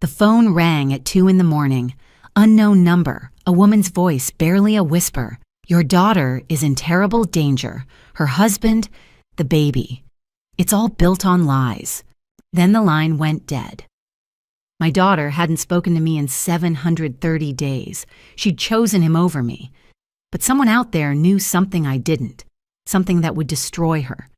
The phone rang at 2 in the morning. Unknown number, a woman's voice, barely a whisper. Your daughter is in terrible danger. Her husband, the baby. It's all built on lies. Then the line went dead. My daughter hadn't spoken to me in 730 days. She'd chosen him over me. But someone out there knew something I didn't, something that would destroy her.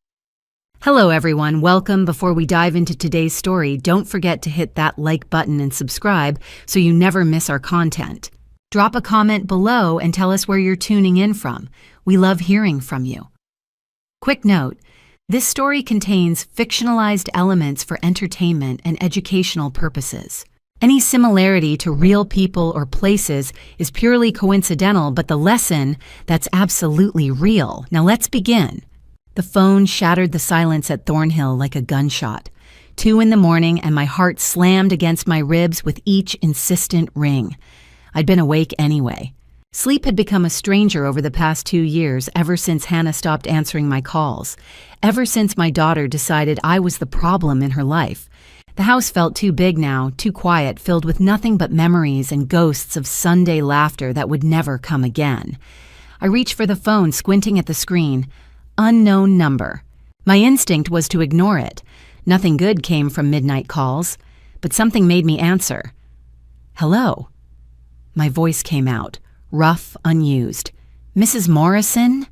Hello everyone, welcome. Before we dive into today's story, don't forget to hit that like button and subscribe so you never miss our content. Drop a comment below and tell us where you're tuning in from. We love hearing from you. Quick note, this story contains fictionalized elements for entertainment and educational purposes. Any similarity to real people or places is purely coincidental, but the lesson, that's absolutely real. Now let's begin. The phone shattered the silence at Thornhill like a gunshot. 2 in the morning and my heart slammed against my ribs with each insistent ring. I'd been awake anyway. Sleep had become a stranger over the past 2 years, ever since Hannah stopped answering my calls. Ever since my daughter decided I was the problem in her life. The house felt too big now, too quiet, filled with nothing but memories and ghosts of Sunday laughter that would never come again. I reached for the phone, squinting at the screen. Unknown number. My instinct was to ignore it. Nothing good came from midnight calls, but something made me answer. Hello. My voice came out, rough, unused. Mrs. Morrison?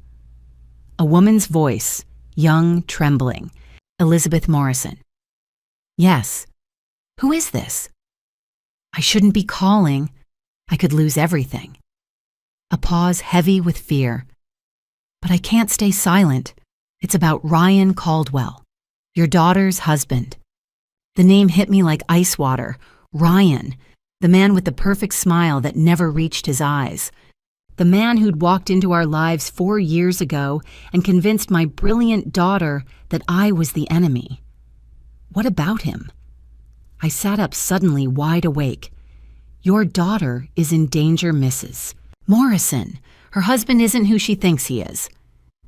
A woman's voice, young, trembling. Elizabeth Morrison. Yes. Who is this? I shouldn't be calling. I could lose everything. A pause heavy with fear. But I can't stay silent. It's about Ryan Caldwell, your daughter's husband. The name hit me like ice water. Ryan, the man with the perfect smile that never reached his eyes. The man who'd walked into our lives 4 years ago and convinced my brilliant daughter that I was the enemy. What about him? I sat up suddenly, wide awake. Your daughter is in danger, Mrs. Morrison. Her husband isn't who she thinks he is.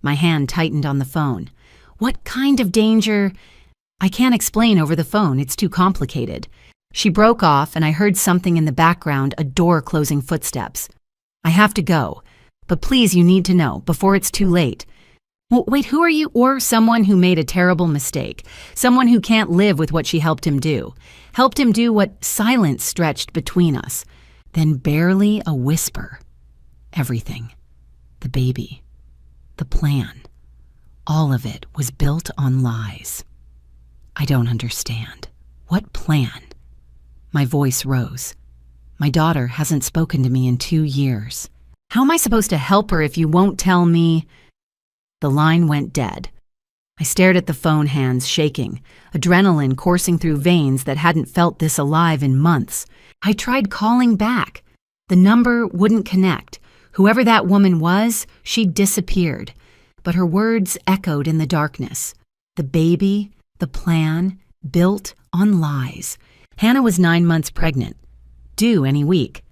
My hand tightened on the phone. What kind of danger? I can't explain over the phone, it's too complicated. She broke off and I heard something in the background, a door closing footsteps. I have to go, but please, you need to know, before it's too late. Well, wait, who are you? Or someone who made a terrible mistake. Someone who can't live with what she helped him do. Helped him do what silence stretched between us. Then barely a whisper. Everything. The baby. The plan. All of it was built on lies. I don't understand. What plan? My voice rose. My daughter hasn't spoken to me in 2 years. How am I supposed to help her if you won't tell me? The line went dead. I stared at the phone, hands shaking, adrenaline coursing through veins that hadn't felt this alive in months. I tried calling back. The number wouldn't connect. Whoever that woman was, she'd disappeared. But her words echoed in the darkness. The baby, the plan, built on lies. Hannah was 9 months pregnant, due any week.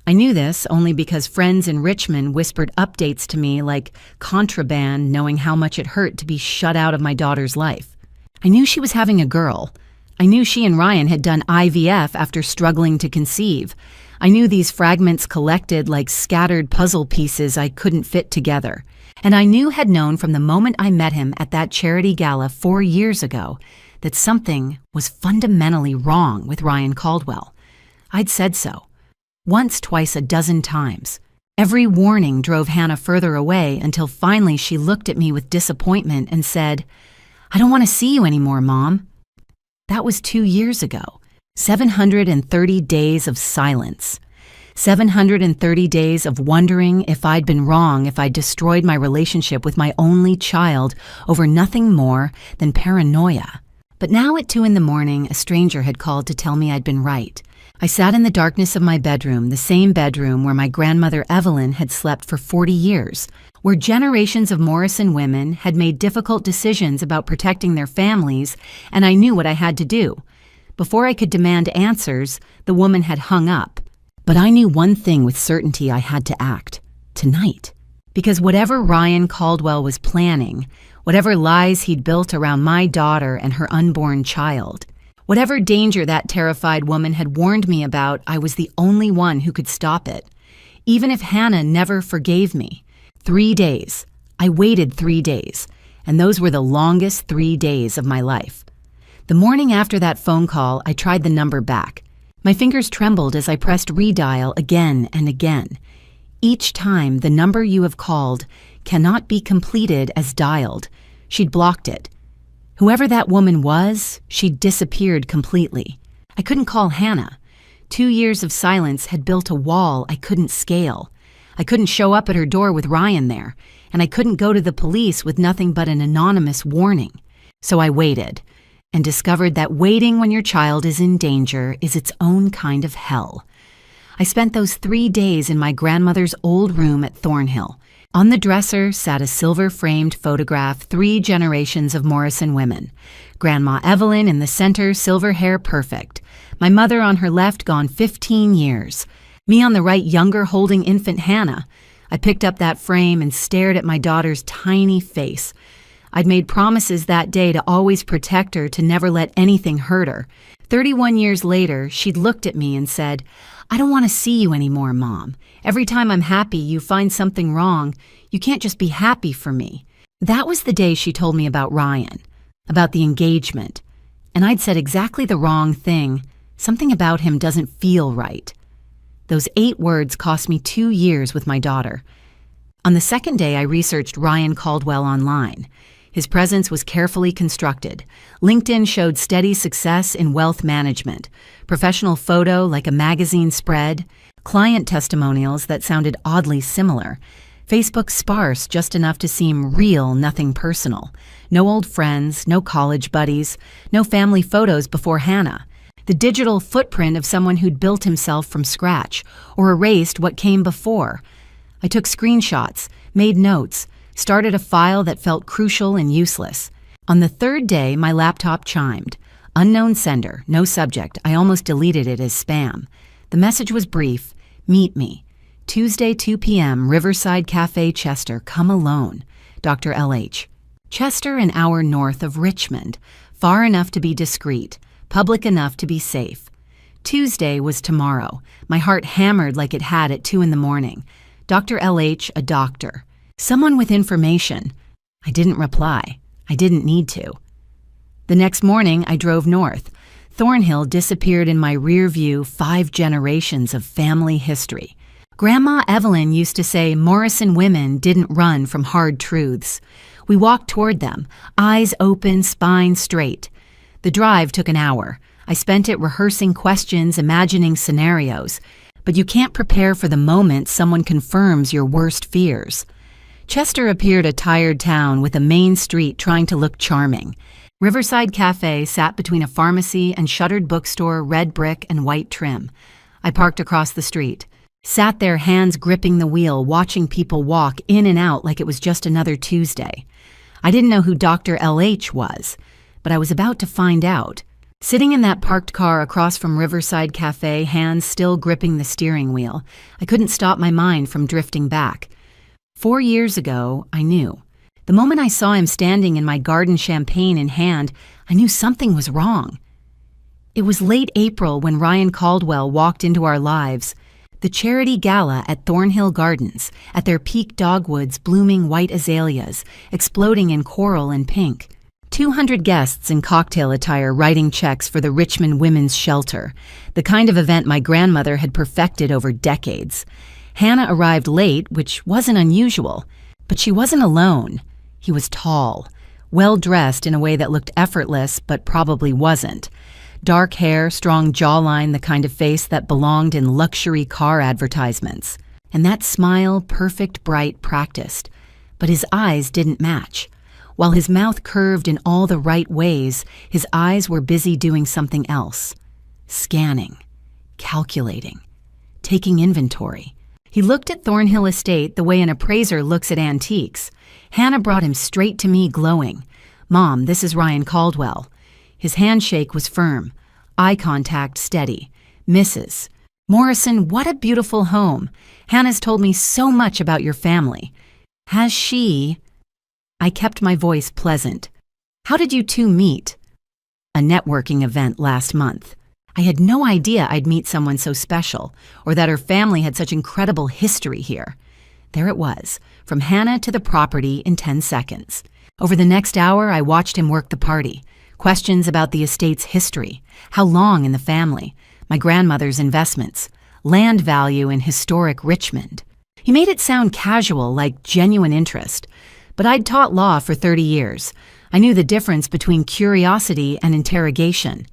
I knew this only because friends in Richmond whispered updates to me like contraband, knowing how much it hurt to be shut out of my daughter's life. I knew she was having a girl. I knew she and Ryan had done IVF after struggling to conceive. I knew these fragments collected like scattered puzzle pieces I couldn't fit together. And I had known from the moment I met him at that charity gala 4 years ago that something was fundamentally wrong with Ryan Caldwell. I'd said so. Once, twice, a dozen times. Every warning drove Hannah further away until finally she looked at me with disappointment and said, I don't want to see you anymore, Mom. That was 2 years ago. 730 days of silence. 730 days of wondering if I'd been wrong, if I'd destroyed my relationship with my only child over nothing more than paranoia. But now at 2 in the morning, a stranger had called to tell me I'd been right. I sat in the darkness of my bedroom, the same bedroom where my grandmother Evelyn had slept for 40 years, where generations of Morrison women had made difficult decisions about protecting their families, and I knew what I had to do. Before I could demand answers, the woman had hung up. But I knew one thing with certainty: I had to act. Tonight. Because whatever Ryan Caldwell was planning, whatever lies he'd built around my daughter and her unborn child, Whatever danger that terrified woman had warned me about, I was the only one who could stop it. Even if Hannah never forgave me. 3 days. I waited 3 days, and those were the longest 3 days of my life. The morning after that phone call, I tried the number back. My fingers trembled as I pressed redial again and again. Each time, the number you have called cannot be completed as dialed. She'd blocked it. Whoever that woman was, she'd disappeared completely. I couldn't call Hannah. 2 years of silence had built a wall I couldn't scale. I couldn't show up at her door with Ryan there, and I couldn't go to the police with nothing but an anonymous warning. So I waited, and discovered that waiting when your child is in danger is its own kind of hell. I spent those 3 days in my grandmother's old room at Thornhill. On the dresser sat a silver-framed photograph, 3 generations of Morrison women. Grandma Evelyn in the center, silver hair perfect. My mother on her left, gone 15 years. Me on the right, younger, holding infant Hannah. I picked up that frame and stared at my daughter's tiny face. I'd made promises that day to always protect her, to never let anything hurt her. 31 years later, she'd looked at me and said, "I don't want to see you anymore, Mom. Every time I'm happy, you find something wrong. You can't just be happy for me." That was the day she told me about Ryan, about the engagement. And I'd said exactly the wrong thing. Something about him doesn't feel right. Those 8 words cost me 2 years with my daughter. On the second day, I researched Ryan Caldwell online. His presence was carefully constructed. LinkedIn showed steady success in wealth management, professional photo like a magazine spread, client testimonials that sounded oddly similar, Facebook sparse just enough to seem real, nothing personal. No old friends, no college buddies, no family photos before Hannah. The digital footprint of someone who'd built himself from scratch or erased what came before. I took screenshots, made notes, started a file that felt crucial and useless. On the 3rd day, my laptop chimed. Unknown sender, no subject. I almost deleted it as spam. The message was brief. Meet me. Tuesday, 2 p.m., Riverside Cafe, Chester. Come alone. Dr. L.H. Chester, an hour north of Richmond. Far enough to be discreet. Public enough to be safe. Tuesday was tomorrow. My heart hammered like it had at 2 in the morning. Dr. L.H., a doctor. Someone with information. I didn't reply. I didn't need to. The next morning, I drove north. Thornhill disappeared in my rear view, 5 generations of family history. Grandma Evelyn used to say Morrison women didn't run from hard truths. We walked toward them, eyes open, spine straight. The drive took an hour. I spent it rehearsing questions, imagining scenarios. But you can't prepare for the moment someone confirms your worst fears. Chester appeared a tired town with a main street trying to look charming. Riverside Cafe sat between a pharmacy and shuttered bookstore, red brick and white trim. I parked across the street. Sat there, hands gripping the wheel, watching people walk in and out like it was just another Tuesday. I didn't know who Dr. L.H. was, but I was about to find out. Sitting in that parked car across from Riverside Cafe, hands still gripping the steering wheel, I couldn't stop my mind from drifting back. 4 years ago, I knew. The moment I saw him standing in my garden champagne in hand, I knew something was wrong. It was late April when Ryan Caldwell walked into our lives. The charity gala at Thornhill Gardens, at their peak dogwoods blooming white azaleas, exploding in coral and pink. 200 guests in cocktail attire writing checks for the Richmond Women's Shelter, the kind of event my grandmother had perfected over decades. Hannah arrived late, which wasn't unusual, but she wasn't alone. He was tall, well-dressed in a way that looked effortless but probably wasn't. Dark hair, strong jawline, the kind of face that belonged in luxury car advertisements. And that smile, perfect, bright, practiced. But his eyes didn't match. While his mouth curved in all the right ways, his eyes were busy doing something else. Scanning, calculating, taking inventory. He looked at Thornhill Estate the way an appraiser looks at antiques. Hannah brought him straight to me, glowing. "Mom, this is Ryan Caldwell." His handshake was firm, eye contact steady. "Mrs. Morrison, what a beautiful home. Hannah's told me so much about your family. Has she—" I kept my voice pleasant. "How did you two meet?" a networking event last month. I had no idea I'd meet someone so special, or that her family had such incredible history here. There it was, from Hannah to the property in 10 seconds. Over the next hour, I watched him work the party. Questions about the estate's history, how long in the family, my grandmother's investments, land value in historic Richmond. He made it sound casual, like genuine interest. But I'd taught law for 30 years. I knew the difference between curiosity and interrogation.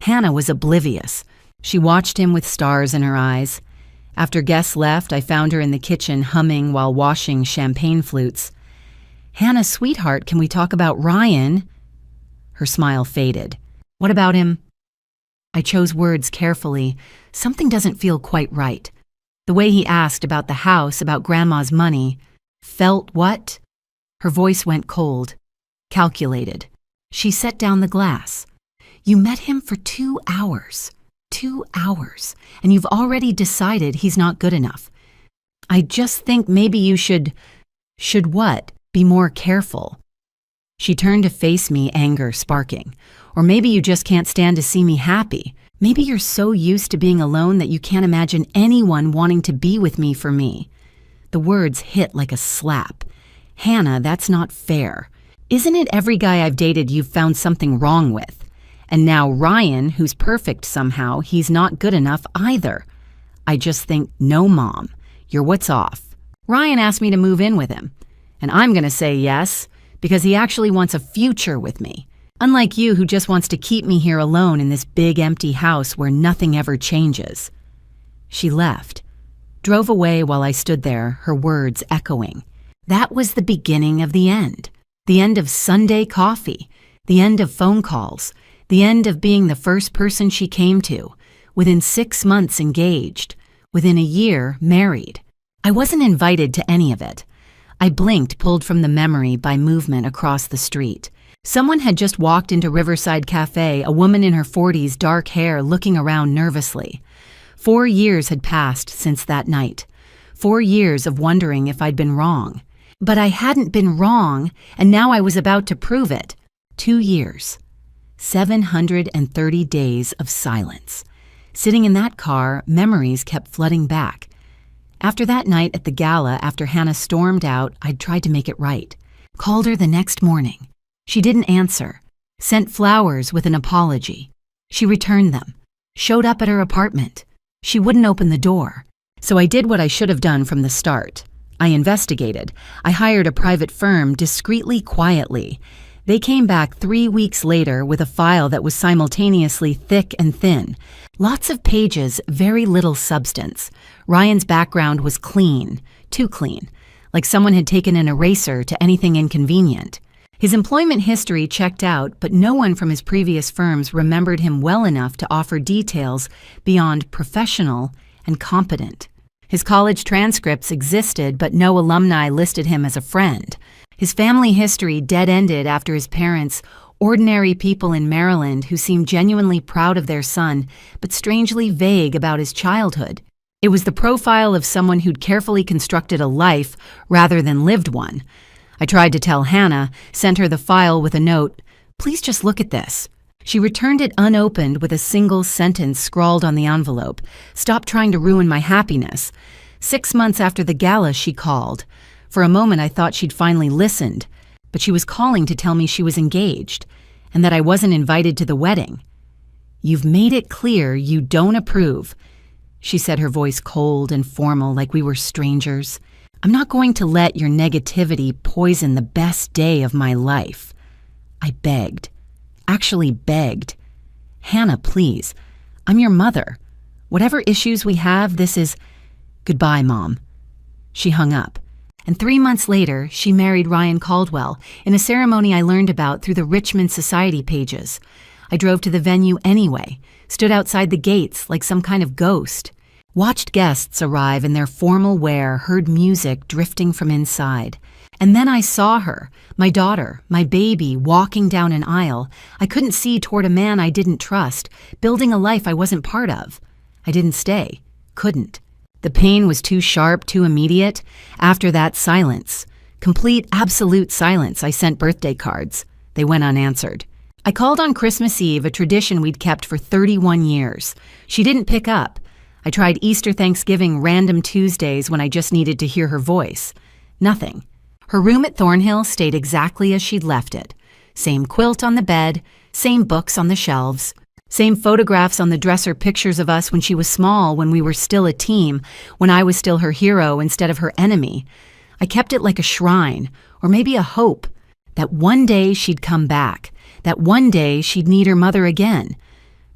Hannah was oblivious. She watched him with stars in her eyes. After guests left, I found her in the kitchen humming while washing champagne flutes. "Hannah, sweetheart, can we talk about Ryan?" Her smile faded. "What about him?" I chose words carefully. Something doesn't feel quite right. The way he asked about the house, about Grandma's money. Felt what? Her voice went cold, calculated. She set down the glass. "You met him for 2 hours. 2 hours. And you've already decided he's not good enough. I just think maybe you should what? Be more careful." She turned to face me, anger sparking. "Or maybe you just can't stand to see me happy. Maybe you're so used to being alone that you can't imagine anyone wanting to be with me for me." The words hit like a slap. "Hannah, that's not fair. Isn't it every guy I've dated you've found something wrong with? And now Ryan, who's perfect somehow, he's not good enough either. I just think, no, Mom, you're what's off. Ryan asked me to move in with him. And I'm going to say yes, because he actually wants a future with me. Unlike you, who just wants to keep me here alone in this big empty house where nothing ever changes." She left, drove away while I stood there, her words echoing. That was the beginning of the end. The end of Sunday coffee. The end of phone calls. The end of being the first person she came to. Within 6 months engaged. Within a year married. I wasn't invited to any of it. I blinked, pulled from the memory by movement across the street. Someone had just walked into Riverside Cafe, a woman in her 40s, dark hair, looking around nervously. 4 years had passed since that night. 4 years of wondering if I'd been wrong. But I hadn't been wrong, and now I was about to prove it. 2 years. 730 days of silence. Sitting in that car, memories kept flooding back. After that night at the gala, after Hannah stormed out, I'd tried to make it right. Called her the next morning. She didn't answer. Sent flowers with an apology. She returned them. Showed up at her apartment. She wouldn't open the door. So I did what I should have done from the start. I investigated. I hired a private firm discreetly, quietly. They came back 3 weeks later with a file that was simultaneously thick and thin. Lots of pages, very little substance. Ryan's background was clean, too clean, like someone had taken an eraser to anything inconvenient. His employment history checked out, but no one from his previous firms remembered him well enough to offer details beyond professional and competent. His college transcripts existed, but no alumni listed him as a friend. His family history dead-ended after his parents, ordinary people in Maryland who seemed genuinely proud of their son, but strangely vague about his childhood. It was the profile of someone who'd carefully constructed a life rather than lived one. I tried to tell Hannah, sent her the file with a note, "Please just look at this." She returned it unopened with a single sentence scrawled on the envelope. "Stop trying to ruin my happiness." 6 months after the gala, she called. For a moment, I thought she'd finally listened, but she was calling to tell me she was engaged and that I wasn't invited to the wedding. "You've made it clear you don't approve," she said, her voice cold and formal like we were strangers. "I'm not going to let your negativity poison the best day of my life." I begged. Actually begged. "Hannah, please. I'm your mother. Whatever issues we have, this is..." "Goodbye, Mom." She hung up. And 3 months later, she married Ryan Caldwell in a ceremony I learned about through the Richmond Society pages. I drove to the venue anyway, stood outside the gates like some kind of ghost, watched guests arrive in their formal wear, heard music drifting from inside. And then I saw her, my daughter, my baby, walking down an aisle I couldn't see toward a man I didn't trust, building a life I wasn't part of. I didn't stay. Couldn't. The pain was too sharp, too immediate. After that, silence. Complete, absolute silence. I sent birthday cards. They went unanswered. I called on Christmas Eve, a tradition we'd kept for 31 years. She didn't pick up. I tried Easter, Thanksgiving, random Tuesdays when I just needed to hear her voice. Nothing. Her room at Thornhill stayed exactly as she'd left it. Same quilt on the bed, same books on the shelves, same photographs on the dresser, pictures of us when she was small, when we were still a team, when I was still her hero instead of her enemy. I kept it like a shrine, or maybe a hope, that one day she'd come back, that one day she'd need her mother again.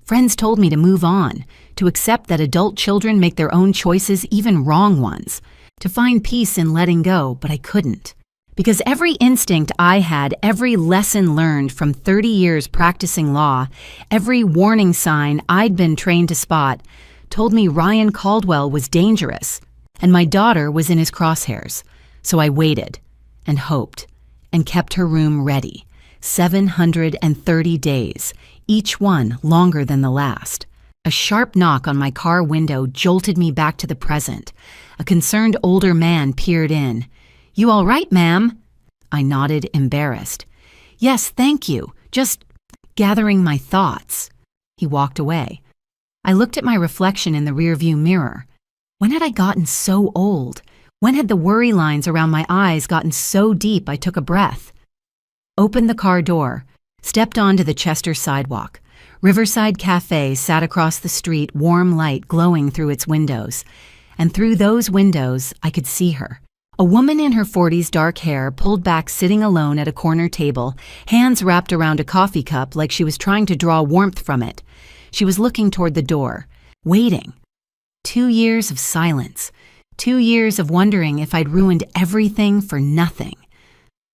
Friends told me to move on, to accept that adult children make their own choices, even wrong ones, to find peace in letting go, but I couldn't. Because every instinct I had, every lesson learned from 30 years practicing law, every warning sign I'd been trained to spot, told me Ryan Caldwell was dangerous, and my daughter was in his crosshairs. So I waited, and hoped, and kept her room ready. 730 days, each one longer than the last. A sharp knock on my car window jolted me back to the present. A concerned older man peered in. "You all right, ma'am?" I nodded, embarrassed. "Yes, thank you. Just gathering my thoughts." He walked away. I looked at my reflection in the rearview mirror. When had I gotten so old? When had the worry lines around my eyes gotten so deep I took a breath? Opened the car door, stepped onto the Chester sidewalk. Riverside Cafe sat across the street, warm light glowing through its windows. And through those windows, I could see her. A woman in her 40s, dark hair, pulled back, sitting alone at a corner table, hands wrapped around a coffee cup like she was trying to draw warmth from it. She was looking toward the door, waiting. 2 years of silence. 2 years of wondering if I'd ruined everything for nothing.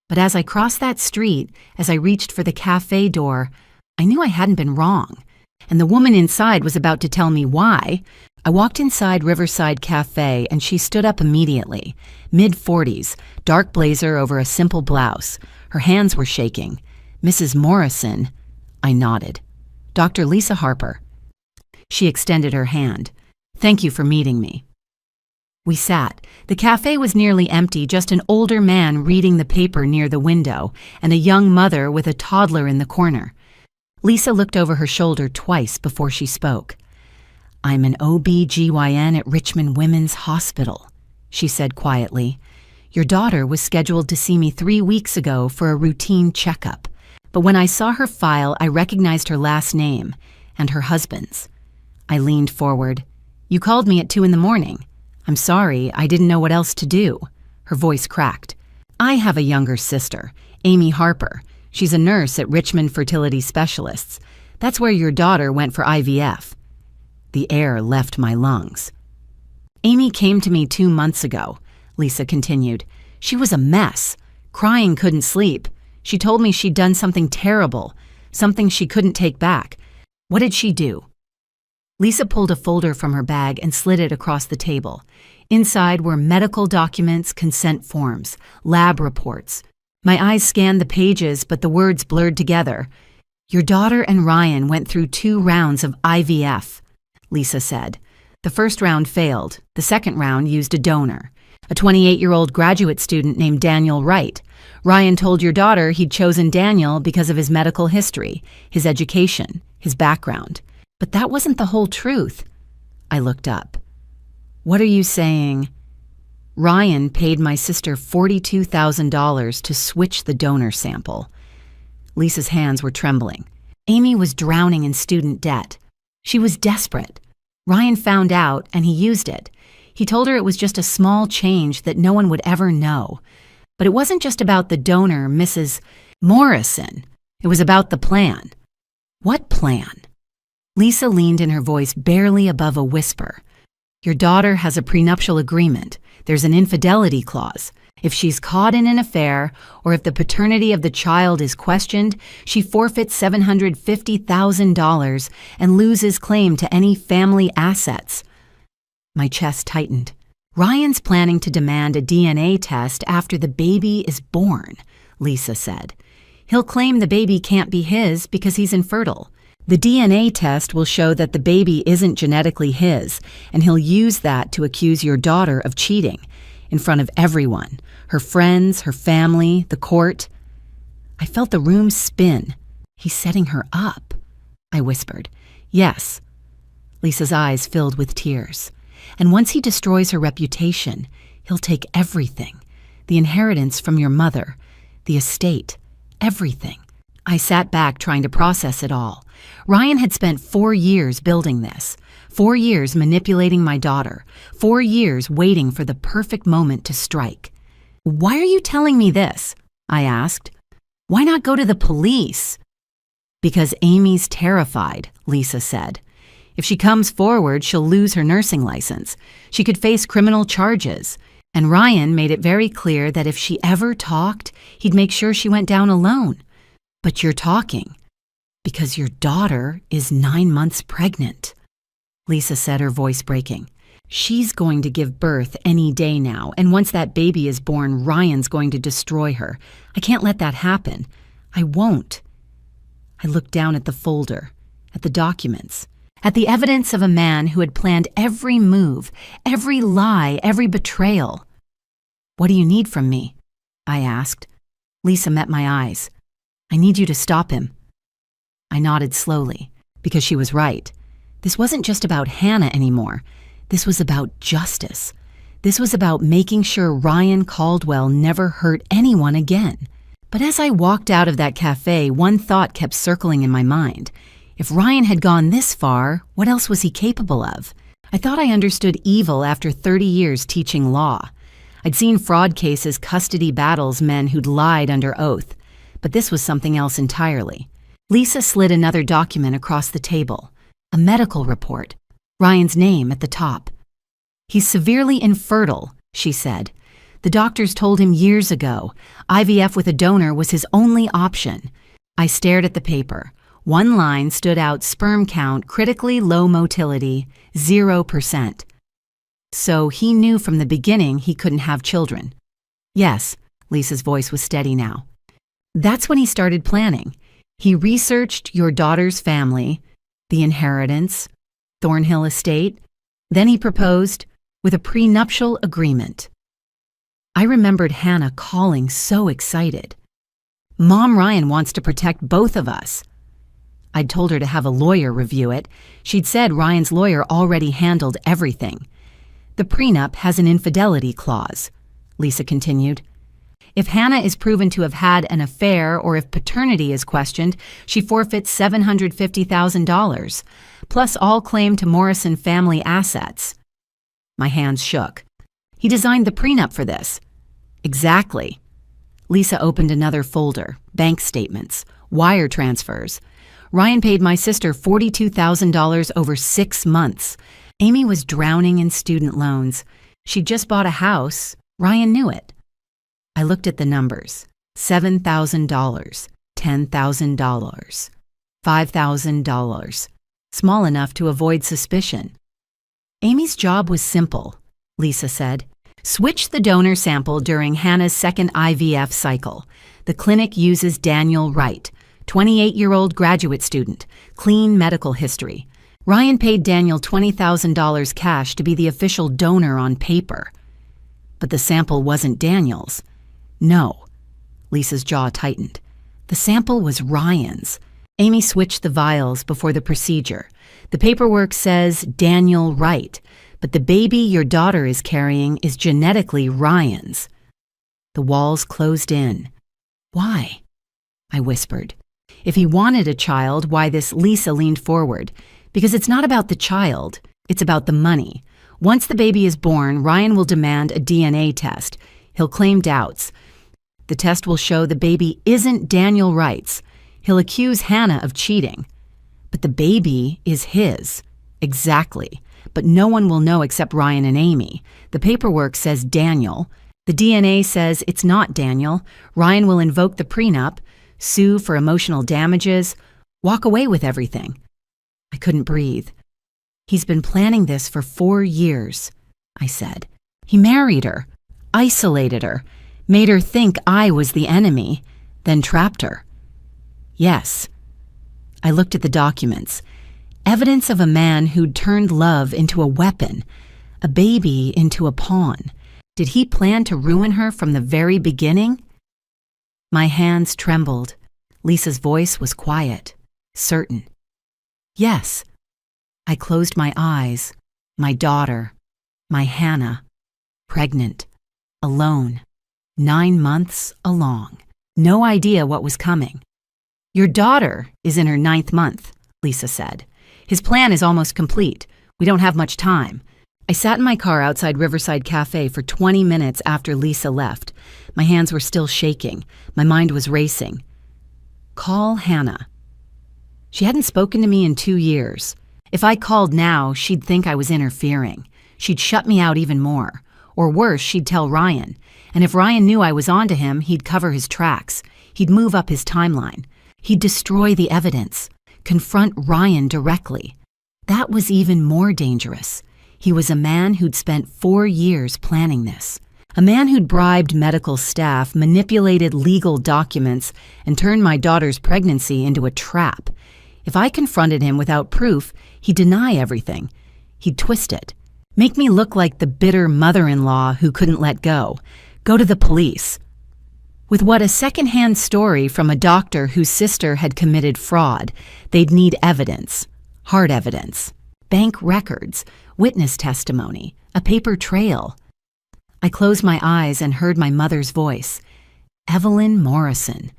But as I crossed that street, as I reached for the cafe door, I knew I hadn't been wrong. And the woman inside was about to tell me why. I walked inside Riverside Cafe and she stood up immediately. Mid-40s, dark blazer over a simple blouse. Her hands were shaking. "Mrs. Morrison." I nodded. "Dr. Lisa Harper." She extended her hand. "Thank you for meeting me." We sat. The cafe was nearly empty, just an older man reading the paper near the window, and a young mother with a toddler in the corner. Lisa looked over her shoulder twice before she spoke. "I'm an OB/GYN at Richmond Women's Hospital," she said quietly. "Your daughter was scheduled to see me 3 weeks ago for a routine checkup, but when I saw her file, I recognized her last name and her husband's." I leaned forward. "You called me at 2 in the morning. I'm sorry, I didn't know what else to do." Her voice cracked. "I have a younger sister, Amy Harper. She's a nurse at Richmond Fertility Specialists. That's where your daughter went for IVF." The air left my lungs. "Amy came to me 2 months ago," Lisa continued. "She was a mess. Crying, couldn't sleep. She told me she'd done something terrible, something she couldn't take back. What did she do?" Lisa pulled a folder from her bag and slid it across the table. Inside were medical documents, consent forms, lab reports. My eyes scanned the pages, but the words blurred together. "Your daughter and Ryan went through 2 rounds of IVF," Lisa said. "The first round failed. The second round used a donor, a 28-year-old graduate student named Daniel Wright. Ryan told your daughter he'd chosen Daniel because of his medical history, his education, his background. But that wasn't the whole truth." I looked up. "What are you saying?" "Ryan paid my sister $42,000 to switch the donor sample." Lisa's hands were trembling. Amy was drowning in student debt. She was desperate. Ryan found out, and he used it. He told her it was just a small change that no one would ever know. But it wasn't just about the donor, Mrs. Morrison. It was about the plan. "What plan?" Lisa leaned in, her voice barely above a whisper. "Your daughter has a prenuptial agreement. There's an infidelity clause. If she's caught in an affair, or if the paternity of the child is questioned, she forfeits $750,000 and loses claim to any family assets." My chest tightened. "Ryan's planning to demand a DNA test after the baby is born," Lisa said. "He'll claim the baby can't be his because he's infertile. The DNA test will show that the baby isn't genetically his, and he'll use that to accuse your daughter of cheating, in front of everyone, her friends, her family, the court." I felt the room spin. He's setting her up, I whispered. Yes. Lisa's eyes filled with tears. And once he destroys her reputation, he'll take everything. The inheritance from your mother, the estate, everything. I sat back trying to process it all. Ryan had spent 4 years building this, 4 years manipulating my daughter, 4 years waiting for the perfect moment to strike. Why are you telling me this? I asked. Why not go to the police? Because Amy's terrified, Lisa said. If she comes forward, she'll lose her nursing license. She could face criminal charges. And Ryan made it very clear that if she ever talked, he'd make sure she went down alone. But you're talking because your daughter is 9 months pregnant, Lisa said, her voice breaking. She's going to give birth any day now, and once that baby is born, Ryan's going to destroy her. I can't let that happen. I won't. I looked down at the folder, at the documents, at the evidence of a man who had planned every move, every lie, every betrayal. What do you need from me? I asked. Lisa met my eyes. I need you to stop him. I nodded slowly, because she was right. This wasn't just about Hannah anymore. This was about justice. This was about making sure Ryan Caldwell never hurt anyone again. But as I walked out of that cafe, one thought kept circling in my mind. If Ryan had gone this far, what else was he capable of? I thought I understood evil after 30 years teaching law. I'd seen fraud cases, custody battles, men who'd lied under oath. But this was something else entirely. Lisa slid another document across the table. A medical report. Ryan's name at the top. He's severely infertile, she said. The doctors told him years ago IVF with a donor was his only option. I stared at the paper. One line stood out: sperm count, critically low motility, 0%. So he knew from the beginning he couldn't have children. Yes, Lisa's voice was steady now. That's when he started planning. He researched your daughter's family, the inheritance, Thornhill estate. Then he proposed with a prenuptial agreement. I remembered Hannah calling so excited. Mom, Ryan wants to protect both of us. I'd told her to have a lawyer review it. She'd said Ryan's lawyer already handled everything. The prenup has an infidelity clause, Lisa continued. If Hannah is proven to have had an affair or if paternity is questioned, she forfeits $750,000, plus all claim to Morrison family assets. My hands shook. He designed the prenup for this. Exactly. Lisa opened another folder, bank statements, wire transfers. Ryan paid my sister $42,000 over 6 months. Amy was drowning in student loans. She'd just bought a house. Ryan knew it. I looked at the numbers. $7,000, $10,000, $5,000. Small enough to avoid suspicion. Amy's job was simple, Lisa said. Switch the donor sample during Hannah's second IVF cycle. The clinic uses Daniel Wright, 28-year-old graduate student, clean medical history. Ryan paid Daniel $20,000 cash to be the official donor on paper. But the sample wasn't Daniel's. No. Lisa's jaw tightened. The sample was Ryan's. Amy switched the vials before the procedure. The paperwork says Daniel Wright, but the baby your daughter is carrying is genetically Ryan's. The walls closed in. Why? I whispered. If he wanted a child, why this? Lisa leaned forward. Because it's not about the child, it's about the money. Once the baby is born, Ryan will demand a DNA test. He'll claim doubts. The test will show the baby isn't Daniel Wright's. He'll accuse Hannah of cheating. But the baby is his. Exactly. But no one will know except Ryan and Amy. The paperwork says Daniel. The DNA says it's not Daniel. Ryan will invoke the prenup, sue for emotional damages, walk away with everything. I couldn't breathe. He's been planning this for 4 years, I said. He married her, isolated her, made her think I was the enemy, then trapped her. Yes. I looked at the documents. Evidence of a man who'd turned love into a weapon, a baby into a pawn. Did he plan to ruin her from the very beginning? My hands trembled. Lisa's voice was quiet, certain. Yes. I closed my eyes. My daughter. My Hannah. Pregnant. Alone. 9 months along. No idea what was coming. Your daughter is in her 9th month, Lisa said. His plan is almost complete. We don't have much time. I sat in my car outside Riverside Cafe for 20 minutes after Lisa left. My hands were still shaking. My mind was racing. Call Hannah. She hadn't spoken to me in 2 years. If I called now, she'd think I was interfering. She'd shut me out even more. Or worse, she'd tell Ryan. And if Ryan knew I was onto him, he'd cover his tracks. He'd move up his timeline. He'd destroy the evidence. Confront Ryan directly. That was even more dangerous. He was a man who'd spent 4 years planning this. A man who'd bribed medical staff, manipulated legal documents, and turned my daughter's pregnancy into a trap. If I confronted him without proof, he'd deny everything. He'd twist it. Make me look like the bitter mother-in-law who couldn't let go. Go to the police. With what, a second-hand story from a doctor whose sister had committed fraud, they'd need evidence. Hard evidence. Bank records. Witness testimony. A paper trail. I closed my eyes and heard my mother's voice. Evelyn Morrison.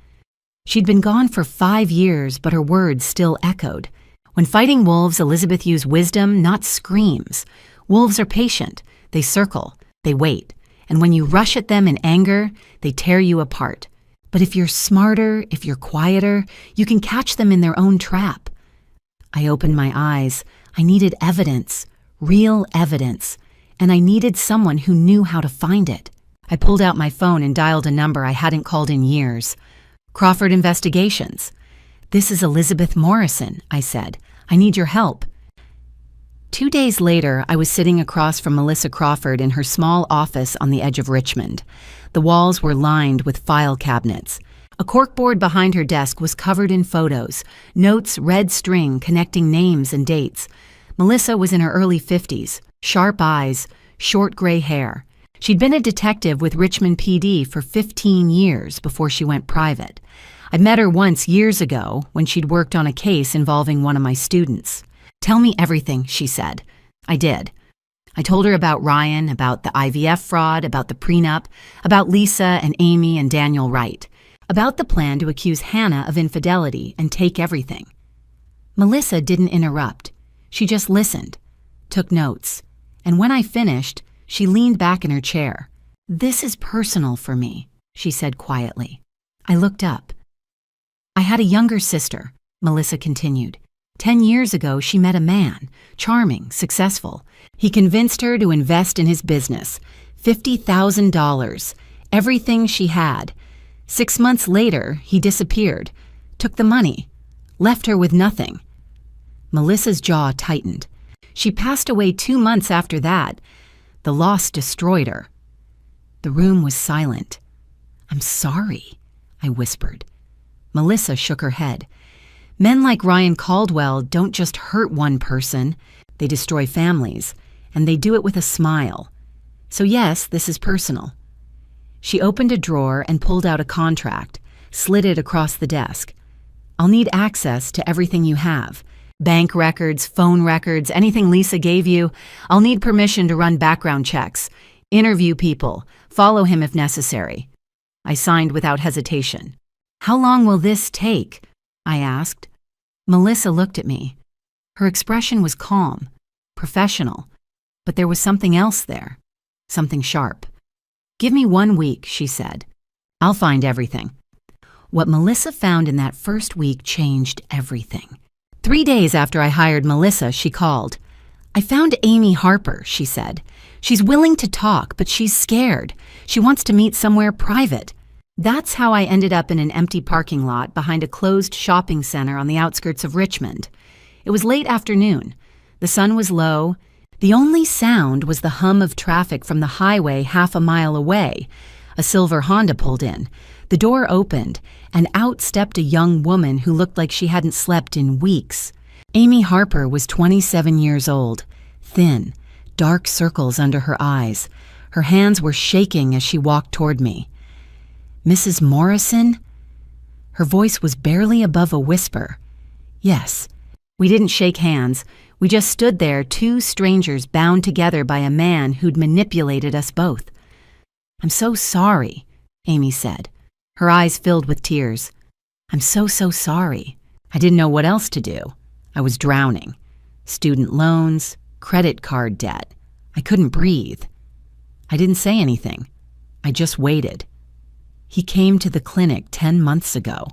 She'd been gone for 5 years, but her words still echoed. When fighting wolves, Elizabeth used wisdom, not screams. Wolves are patient. They circle. They wait. And when you rush at them in anger, they tear you apart. But if you're smarter, if you're quieter, you can catch them in their own trap. I opened my eyes. I needed evidence. Real evidence. And I needed someone who knew how to find it. I pulled out my phone and dialed a number I hadn't called in years. Crawford Investigations. This is Elizabeth Morrison, I said. I need your help. 2 days later, I was sitting across from Melissa Crawford in her small office on the edge of Richmond. The walls were lined with file cabinets. A corkboard behind her desk was covered in photos, notes, red string connecting names and dates. Melissa was in her early 50s, sharp eyes, short gray hair. She'd been a detective with Richmond PD for 15 years before she went private. I'd met her once years ago when she'd worked on a case involving one of my students. Tell me everything, she said. I did. I told her about Ryan, about the IVF fraud, about the prenup, about Lisa and Amy and Daniel Wright, about the plan to accuse Hannah of infidelity and take everything. Melissa didn't interrupt. She just listened, took notes, and when I finished, she leaned back in her chair. This is personal for me, she said quietly. I looked up. I had a younger sister, Melissa continued. 10 years ago, she met a man, charming, successful. He convinced her to invest in his business, $50,000, everything she had. 6 months later, he disappeared, took the money, left her with nothing. Melissa's jaw tightened. She passed away 2 months after that. The loss destroyed her. The room was silent. I'm sorry, I whispered. Melissa shook her head. Men like Ryan Caldwell don't just hurt one person, they destroy families, and they do it with a smile. So yes, this is personal. She opened a drawer and pulled out a contract, slid it across the desk. I'll need access to everything you have. Bank records, phone records, anything Lisa gave you. I'll need permission to run background checks, interview people, follow him if necessary. I signed without hesitation. How long will this take? I asked. Melissa looked at me. Her expression was calm, professional, but there was something else there, something sharp. Give me 1 week, she said. I'll find everything. What Melissa found in that first week changed everything. 3 days after I hired Melissa, she called. I found Amy Harper, she said. She's willing to talk, but she's scared. She wants to meet somewhere private. That's how I ended up in an empty parking lot behind a closed shopping center on the outskirts of Richmond. It was late afternoon. The sun was low. The only sound was the hum of traffic from the highway half a mile away. A silver Honda pulled in. The door opened, and out stepped a young woman who looked like she hadn't slept in weeks. Amy Harper was 27 years old, thin, dark circles under her eyes. Her hands were shaking as she walked toward me. Mrs. Morrison? Her voice was barely above a whisper. Yes. We didn't shake hands. We just stood there, two strangers bound together by a man who'd manipulated us both. I'm so sorry, Amy said. Her eyes filled with tears. I'm so sorry. I didn't know what else to do. I was drowning. Student loans, credit card debt. I couldn't breathe. I didn't say anything. I just waited. He came to the clinic 10 months ago,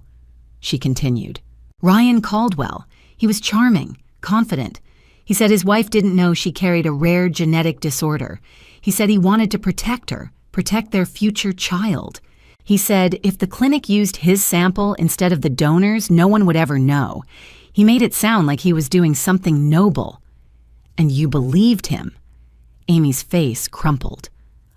she continued. Ryan Caldwell. He was charming, confident. He said his wife didn't know she carried a rare genetic disorder. He said he wanted to protect her, protect their future child. He said if the clinic used his sample instead of the donor's, no one would ever know. He made it sound like he was doing something noble. And you believed him. Amy's face crumpled.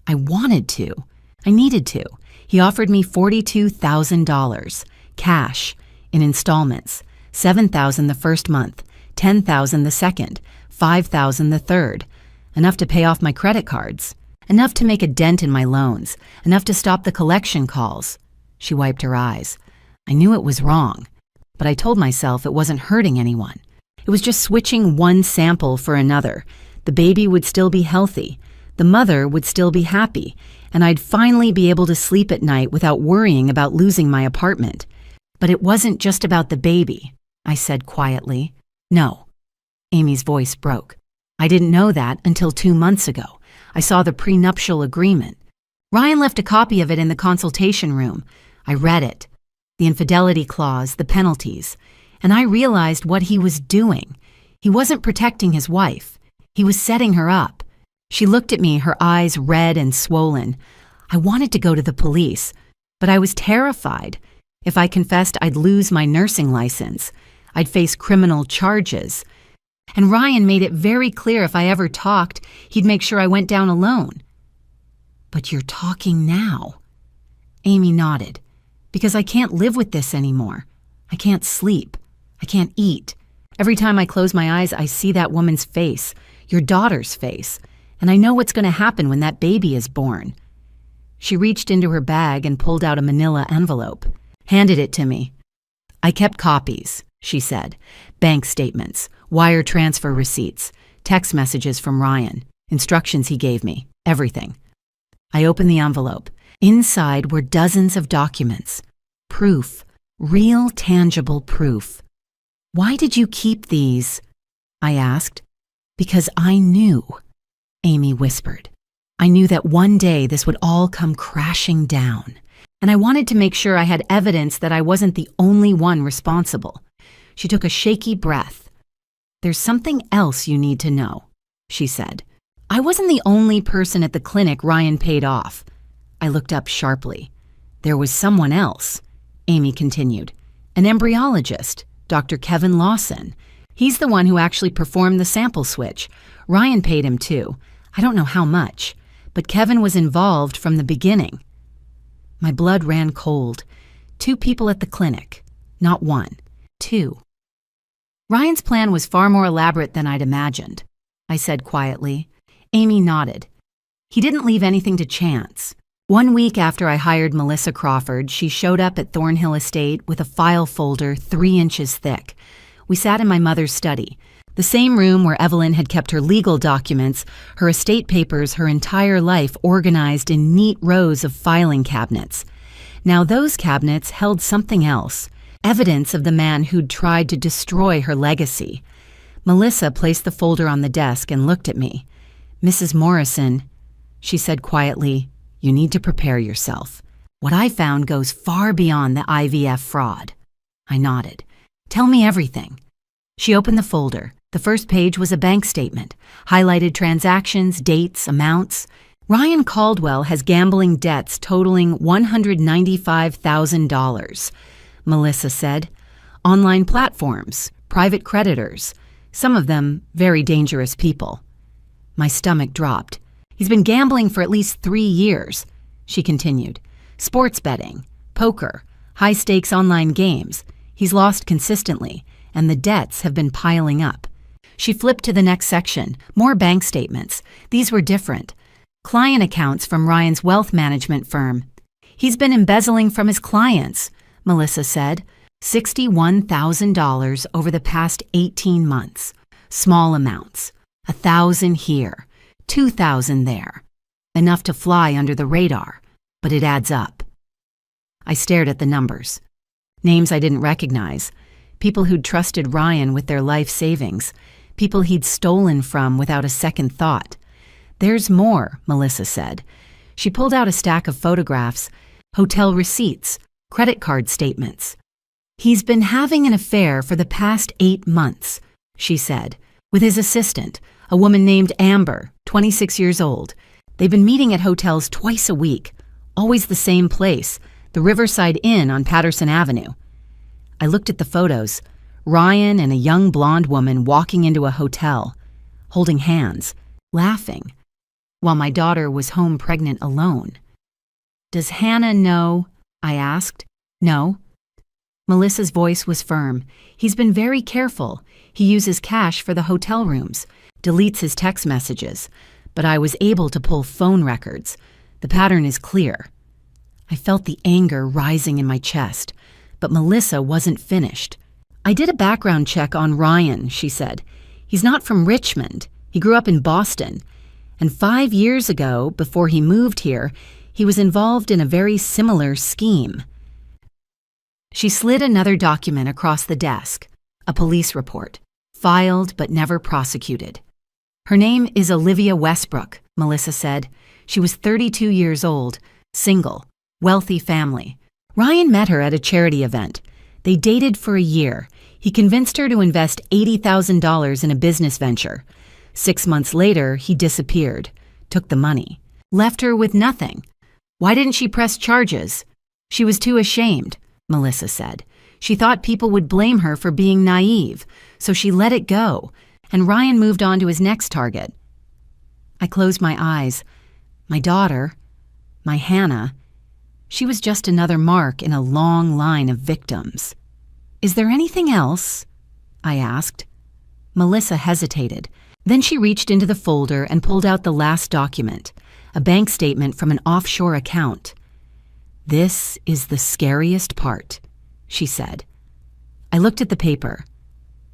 I wanted to. I needed to. He offered me $42,000, cash, in installments, $7,000 the first month, $10,000 the second, $5,000 the third, enough to pay off my credit cards, enough to make a dent in my loans, enough to stop the collection calls. She wiped her eyes. I knew it was wrong, but I told myself it wasn't hurting anyone. It was just switching one sample for another. The baby would still be healthy. The mother would still be happy, and I'd finally be able to sleep at night without worrying about losing my apartment. But it wasn't just about the baby, I said quietly. No. Amy's voice broke. I didn't know that until 2 months ago. I saw the prenuptial agreement. Ryan left a copy of it in the consultation room. I read it. The infidelity clause, the penalties. And I realized what he was doing. He wasn't protecting his wife. He was setting her up. She looked at me, her eyes red and swollen. I wanted to go to the police, but I was terrified. If I confessed, I'd lose my nursing license. I'd face criminal charges. And Ryan made it very clear if I ever talked, he'd make sure I went down alone. But you're talking now. Amy nodded. Because I can't live with this anymore. I can't sleep. I can't eat. Every time I close my eyes, I see that woman's face, your daughter's face, and I know what's going to happen when that baby is born. She reached into her bag and pulled out a manila envelope, handed it to me. I kept copies, she said. Bank statements, wire transfer receipts, text messages from Ryan, instructions he gave me, everything. I opened the envelope. Inside were dozens of documents. Proof, real tangible proof. Why did you keep these? I asked. Because I knew, Amy whispered. I knew that one day this would all come crashing down, and I wanted to make sure I had evidence that I wasn't the only one responsible. She took a shaky breath. There's something else you need to know, she said. I wasn't the only person at the clinic Ryan paid off. I looked up sharply. There was someone else, Amy continued. An embryologist, Dr. Kevin Lawson. He's the one who actually performed the sample switch. Ryan paid him too. I don't know how much, but Kevin was involved from the beginning. My blood ran cold. 2 people at the clinic. Not 1. 2. Ryan's plan was far more elaborate than I'd imagined, I said quietly. Amy nodded. He didn't leave anything to chance. 1 week after I hired Melissa Crawford, she showed up at Thornhill Estate with a file folder 3 inches thick. We sat in my mother's study, the same room where Evelyn had kept her legal documents, her estate papers, her entire life organized in neat rows of filing cabinets. Now those cabinets held something else, evidence of the man who'd tried to destroy her legacy. Melissa placed the folder on the desk and looked at me. Mrs. Morrison, she said quietly, you need to prepare yourself. What I found goes far beyond the IVF fraud. I nodded. Tell me everything. She opened the folder. The first page was a bank statement, highlighted transactions, dates, amounts. Ryan Caldwell has gambling debts totaling $195,000, Melissa said. Online platforms, private creditors, some of them very dangerous people. My stomach dropped. He's been gambling for at least 3 years, she continued. Sports betting, poker, high-stakes online games. He's lost consistently, and the debts have been piling up. She flipped to the next section, more bank statements. These were different. Client accounts from Ryan's wealth management firm. He's been embezzling from his clients. Melissa said. $61,000 over the past 18 months. Small amounts. 1,000 here, 2,000 there. Enough to fly under the radar, but it adds up. I stared at the numbers. Names I didn't recognize. People who'd trusted Ryan with their life savings. People he'd stolen from without a second thought. There's more, Melissa said. She pulled out a stack of photographs, hotel receipts, credit card statements. He's been having an affair for the past 8 months, she said, with his assistant, a woman named Amber, 26 years old. They've been meeting at hotels twice a week, always the same place, the Riverside Inn on Patterson Avenue. I looked at the photos, Ryan and a young blonde woman walking into a hotel, holding hands, laughing, while my daughter was home pregnant alone. Does Hannah know? I asked. No. Melissa's voice was firm. He's been very careful. He uses cash for the hotel rooms, deletes his text messages, but I was able to pull phone records. The pattern is clear. I felt the anger rising in my chest, but Melissa wasn't finished. I did a background check on Ryan, she said. He's not from Richmond. He grew up in Boston. And 5 years ago, before he moved here, he was involved in a very similar scheme. She slid another document across the desk, a police report, filed but never prosecuted. Her name is Olivia Westbrook, Melissa said. She was 32 years old, single, wealthy family. Ryan met her at a charity event. They dated for a year. He convinced her to invest $80,000 in a business venture. 6 months later, he disappeared, took the money, left her with nothing. Why didn't she press charges? She was too ashamed, Melissa said. She thought people would blame her for being naive, so she let it go, and Ryan moved on to his next target. I closed my eyes. My daughter, my Hannah, she was just another mark in a long line of victims. Is there anything else? I asked. Melissa hesitated. Then she reached into the folder and pulled out the last document, a bank statement from an offshore account. This is the scariest part, she said. I looked at the paper.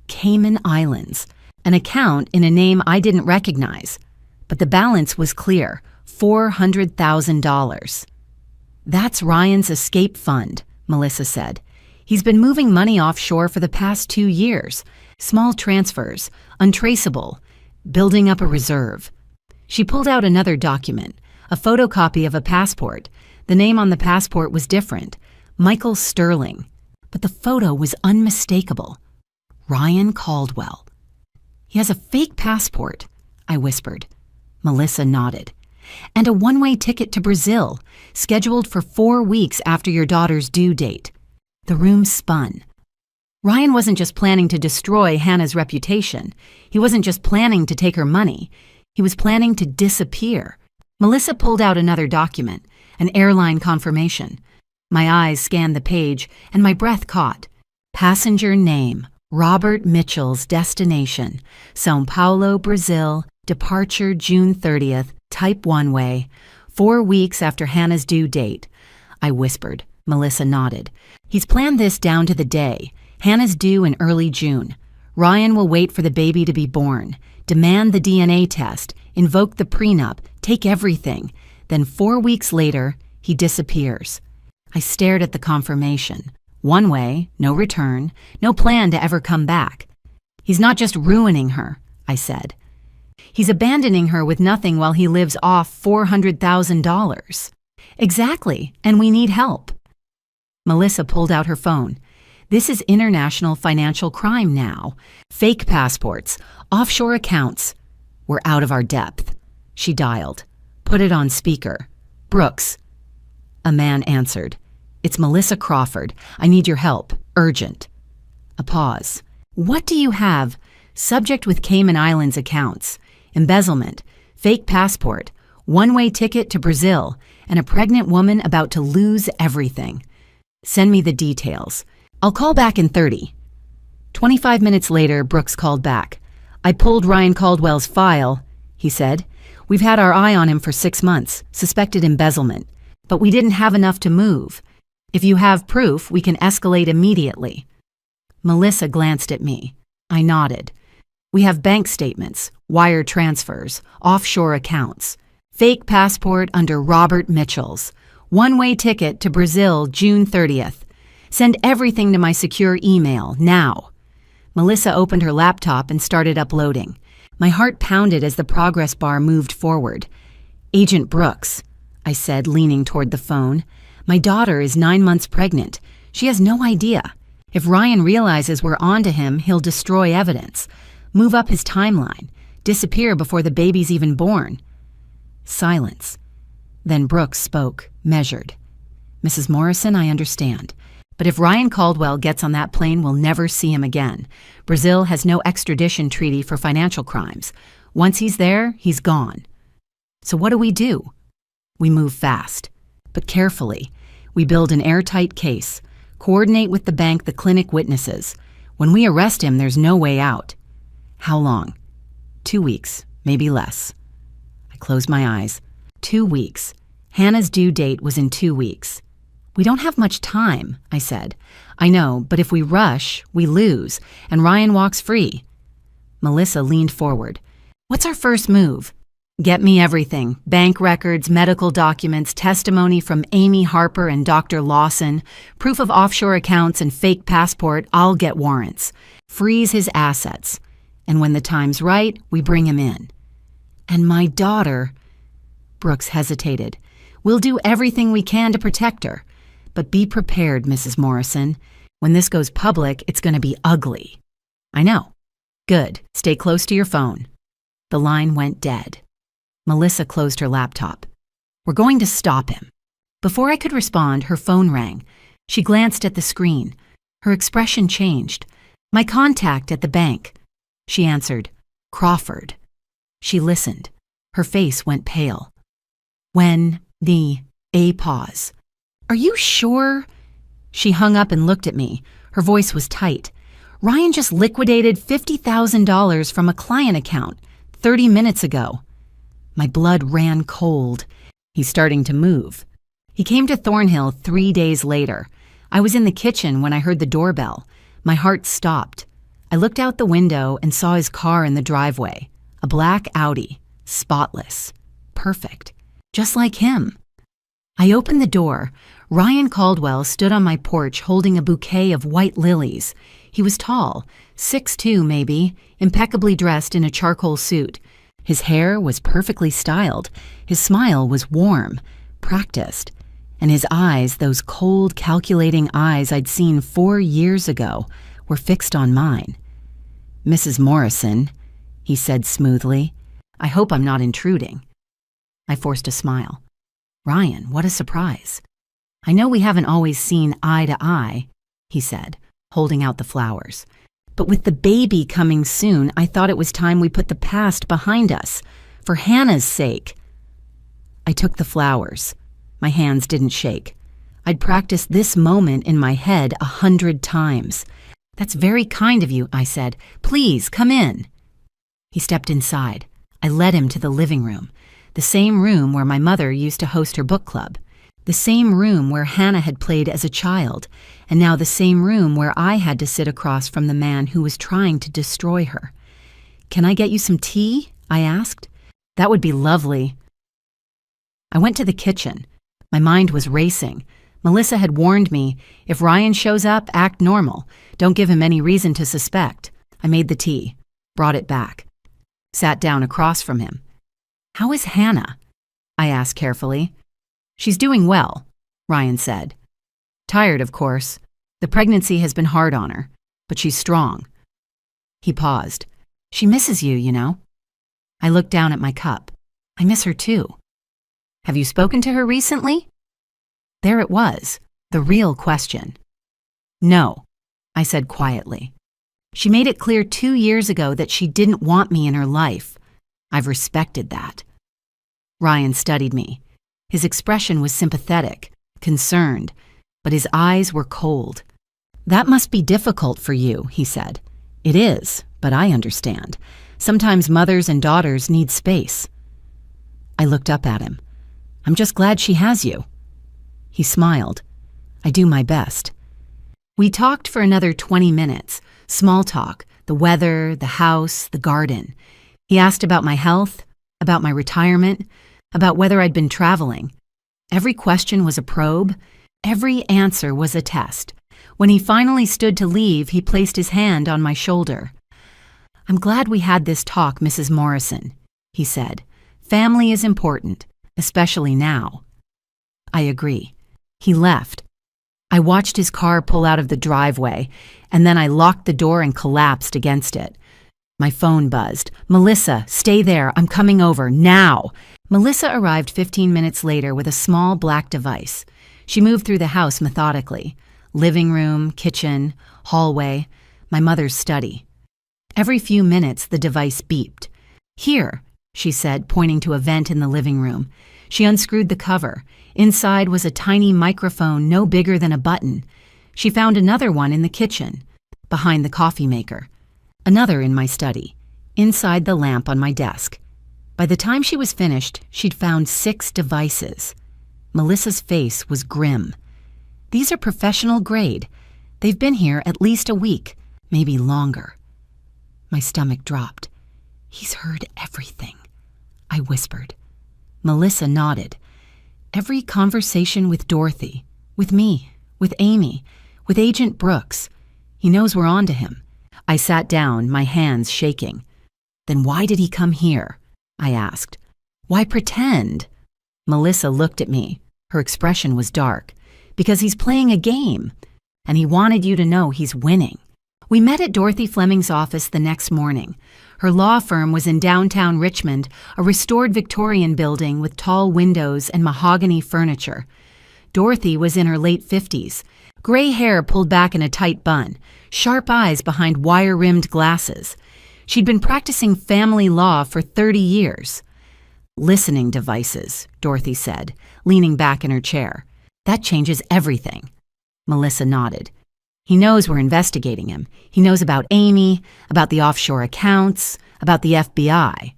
Cayman Islands, an account in a name I didn't recognize, but the balance was clear, $400,000. That's Ryan's escape fund, Melissa said. He's been moving money offshore for the past 2 years, small transfers, untraceable, building up a reserve. She pulled out another document, a photocopy of a passport. The name on the passport was different, Michael Sterling, but the photo was unmistakable. Ryan Caldwell. He has a fake passport, I whispered. Melissa nodded. And a one-way ticket to Brazil, scheduled for 4 weeks after your daughter's due date. The room spun. Ryan wasn't just planning to destroy Hannah's reputation. He wasn't just planning to take her money. He was planning to disappear. Melissa pulled out another document, an airline confirmation. My eyes scanned the page, and my breath caught. Passenger name, Robert Mitchell's destination, São Paulo, Brazil, departure June 30th, type one-way, 4 weeks after Hannah's due date. I whispered. Melissa nodded. He's planned this down to the day. Hannah's due in early June. Ryan will wait for the baby to be born, demand the DNA test, invoke the prenup, take everything. Then 4 weeks later, he disappears. I stared at the confirmation. One way, no return, no plan to ever come back. He's not just ruining her, I said. He's abandoning her with nothing while he lives off $400,000. Exactly, and we need help. Melissa pulled out her phone. This is international financial crime now. Fake passports, offshore accounts. We're out of our depth. She dialed. Put it on speaker. Brooks. A man answered. It's Melissa Crawford. I need your help. Urgent. A pause. What do you have? Subject with Cayman Islands accounts. Embezzlement. Fake passport. One-way ticket to Brazil. And a pregnant woman about to lose everything. Send me the details. I'll call back in 30. 25 minutes later, Brooks called back. I pulled Ryan Caldwell's file, he said. We've had our eye on him for 6 months, suspected embezzlement, but we didn't have enough to move. If you have proof, we can escalate immediately. Melissa glanced at me. I nodded. We have bank statements, wire transfers, offshore accounts, fake passport under Robert Mitchell's, one-way ticket to Brazil June 30th. Send everything to my secure email, now. Melissa opened her laptop and started uploading. My heart pounded as the progress bar moved forward. Agent Brooks, I said, leaning toward the phone. My daughter is 9 months pregnant. She has no idea. If Ryan realizes we're onto him, he'll destroy evidence, move up his timeline, disappear before the baby's even born. Silence. Then Brooks spoke, measured. Mrs. Morrison, I understand. But if Ryan Caldwell gets on that plane, we'll never see him again. Brazil has no extradition treaty for financial crimes. Once he's there, he's gone. So what do? We move fast, but carefully. We build an airtight case, coordinate with the bank the clinic witnesses. When we arrest him, there's no way out. How long? 2 weeks, maybe less. I closed my eyes. 2 weeks. Hannah's due date was in 2 weeks. We don't have much time, I said. I know, but if we rush, we lose, and Ryan walks free. Melissa leaned forward. What's our first move? Get me everything. Bank records, medical documents, testimony from Amy Harper and Dr. Lawson, proof of offshore accounts and fake passport. I'll get warrants. Freeze his assets. And when the time's right, we bring him in. And my daughter... Brooks hesitated. We'll do everything we can to protect her. But be prepared, Mrs. Morrison. When this goes public, it's going to be ugly. I know. Good. Stay close to your phone. The line went dead. Melissa closed her laptop. We're going to stop him. Before I could respond, her phone rang. She glanced at the screen. Her expression changed. My contact at the bank. She answered, Crawford. She listened. Her face went pale. A pause. Are you sure? She hung up and looked at me. Her voice was tight. Ryan just liquidated $50,000 from a client account 30 minutes ago. My blood ran cold. He's starting to move. He came to Thornhill 3 days later. I was in the kitchen when I heard the doorbell. My heart stopped. I looked out the window and saw his car in the driveway. A black Audi. Spotless. Perfect. Just like him. I opened the door. Ryan Caldwell stood on my porch holding a bouquet of white lilies. He was tall, 6'2" maybe, impeccably dressed in a charcoal suit. His hair was perfectly styled. His smile was warm, practiced. And his eyes, those cold, calculating eyes I'd seen 4 years ago, were fixed on mine. Mrs. Morrison, he said smoothly, I hope I'm not intruding. I forced a smile. Ryan, what a surprise. I know we haven't always seen eye to eye, he said, holding out the flowers. But with the baby coming soon, I thought it was time we put the past behind us, for Hannah's sake. I took the flowers. My hands didn't shake. I'd practiced this moment in my head 100 times. That's very kind of you, I said. Please, come in. He stepped inside. I led him to the living room, the same room where my mother used to host her book club, the same room where Hannah had played as a child, and now the same room where I had to sit across from the man who was trying to destroy her. Can I get you some tea? I asked. That would be lovely. I went to the kitchen. My mind was racing. Melissa had warned me, if Ryan shows up, act normal. Don't give him any reason to suspect. I made the tea, brought it back, sat down across from him. How is Hannah? I asked carefully. She's doing well, Ryan said. Tired, of course. The pregnancy has been hard on her, but she's strong. He paused. She misses you, you know. I looked down at my cup. I miss her too. Have you spoken to her recently? There it was, the real question. No, I said quietly. She made it clear 2 years ago that she didn't want me in her life. I've respected that. Ryan studied me. His expression was sympathetic, concerned, but his eyes were cold. That must be difficult for you, he said. It is, but I understand. Sometimes mothers and daughters need space. I looked up at him. I'm just glad she has you. He smiled. I do my best. We talked for another 20 minutes. Small talk, the weather, the house, the garden. He asked about my health, about my retirement, about whether I'd been traveling. Every question was a probe. Every answer was a test. When he finally stood to leave, he placed his hand on my shoulder. "I'm glad we had this talk, Mrs. Morrison," he said. "Family is important, especially now." I agree. He left. I watched his car pull out of the driveway, and then I locked the door and collapsed against it. My phone buzzed. "Melissa, stay there. I'm coming over, now." Melissa arrived 15 minutes later with a small black device. She moved through the house methodically. Living room, kitchen, hallway, my mother's study. Every few minutes, the device beeped. "Here," she said, pointing to a vent in the living room. She unscrewed the cover. Inside was a tiny microphone no bigger than a button. She found another one in the kitchen, behind the coffee maker. Another in my study, inside the lamp on my desk. By the time she was finished, she'd found 6 devices. Melissa's face was grim. "These are professional grade. They've been here at least a week, maybe longer." My stomach dropped. "He's heard everything," I whispered. Melissa nodded. "Every conversation with Dorothy, with me, with Amy, with Agent Brooks. He knows we're on to him." I sat down, my hands shaking. "Then why did he come here?" I asked. "Why pretend?" Melissa looked at me. Her expression was dark. "Because he's playing a game, and he wanted you to know he's winning." We met at Dorothy Fleming's office the next morning. Her law firm was in downtown Richmond, a restored Victorian building with tall windows and mahogany furniture. Dorothy was in her late 50s, gray hair pulled back in a tight bun, sharp eyes behind wire-rimmed glasses. She'd been practicing family law for 30 years. "Listening devices," Dorothy said, leaning back in her chair. "That changes everything." Melissa nodded. "He knows we're investigating him. He knows about Amy, about the offshore accounts, about the FBI."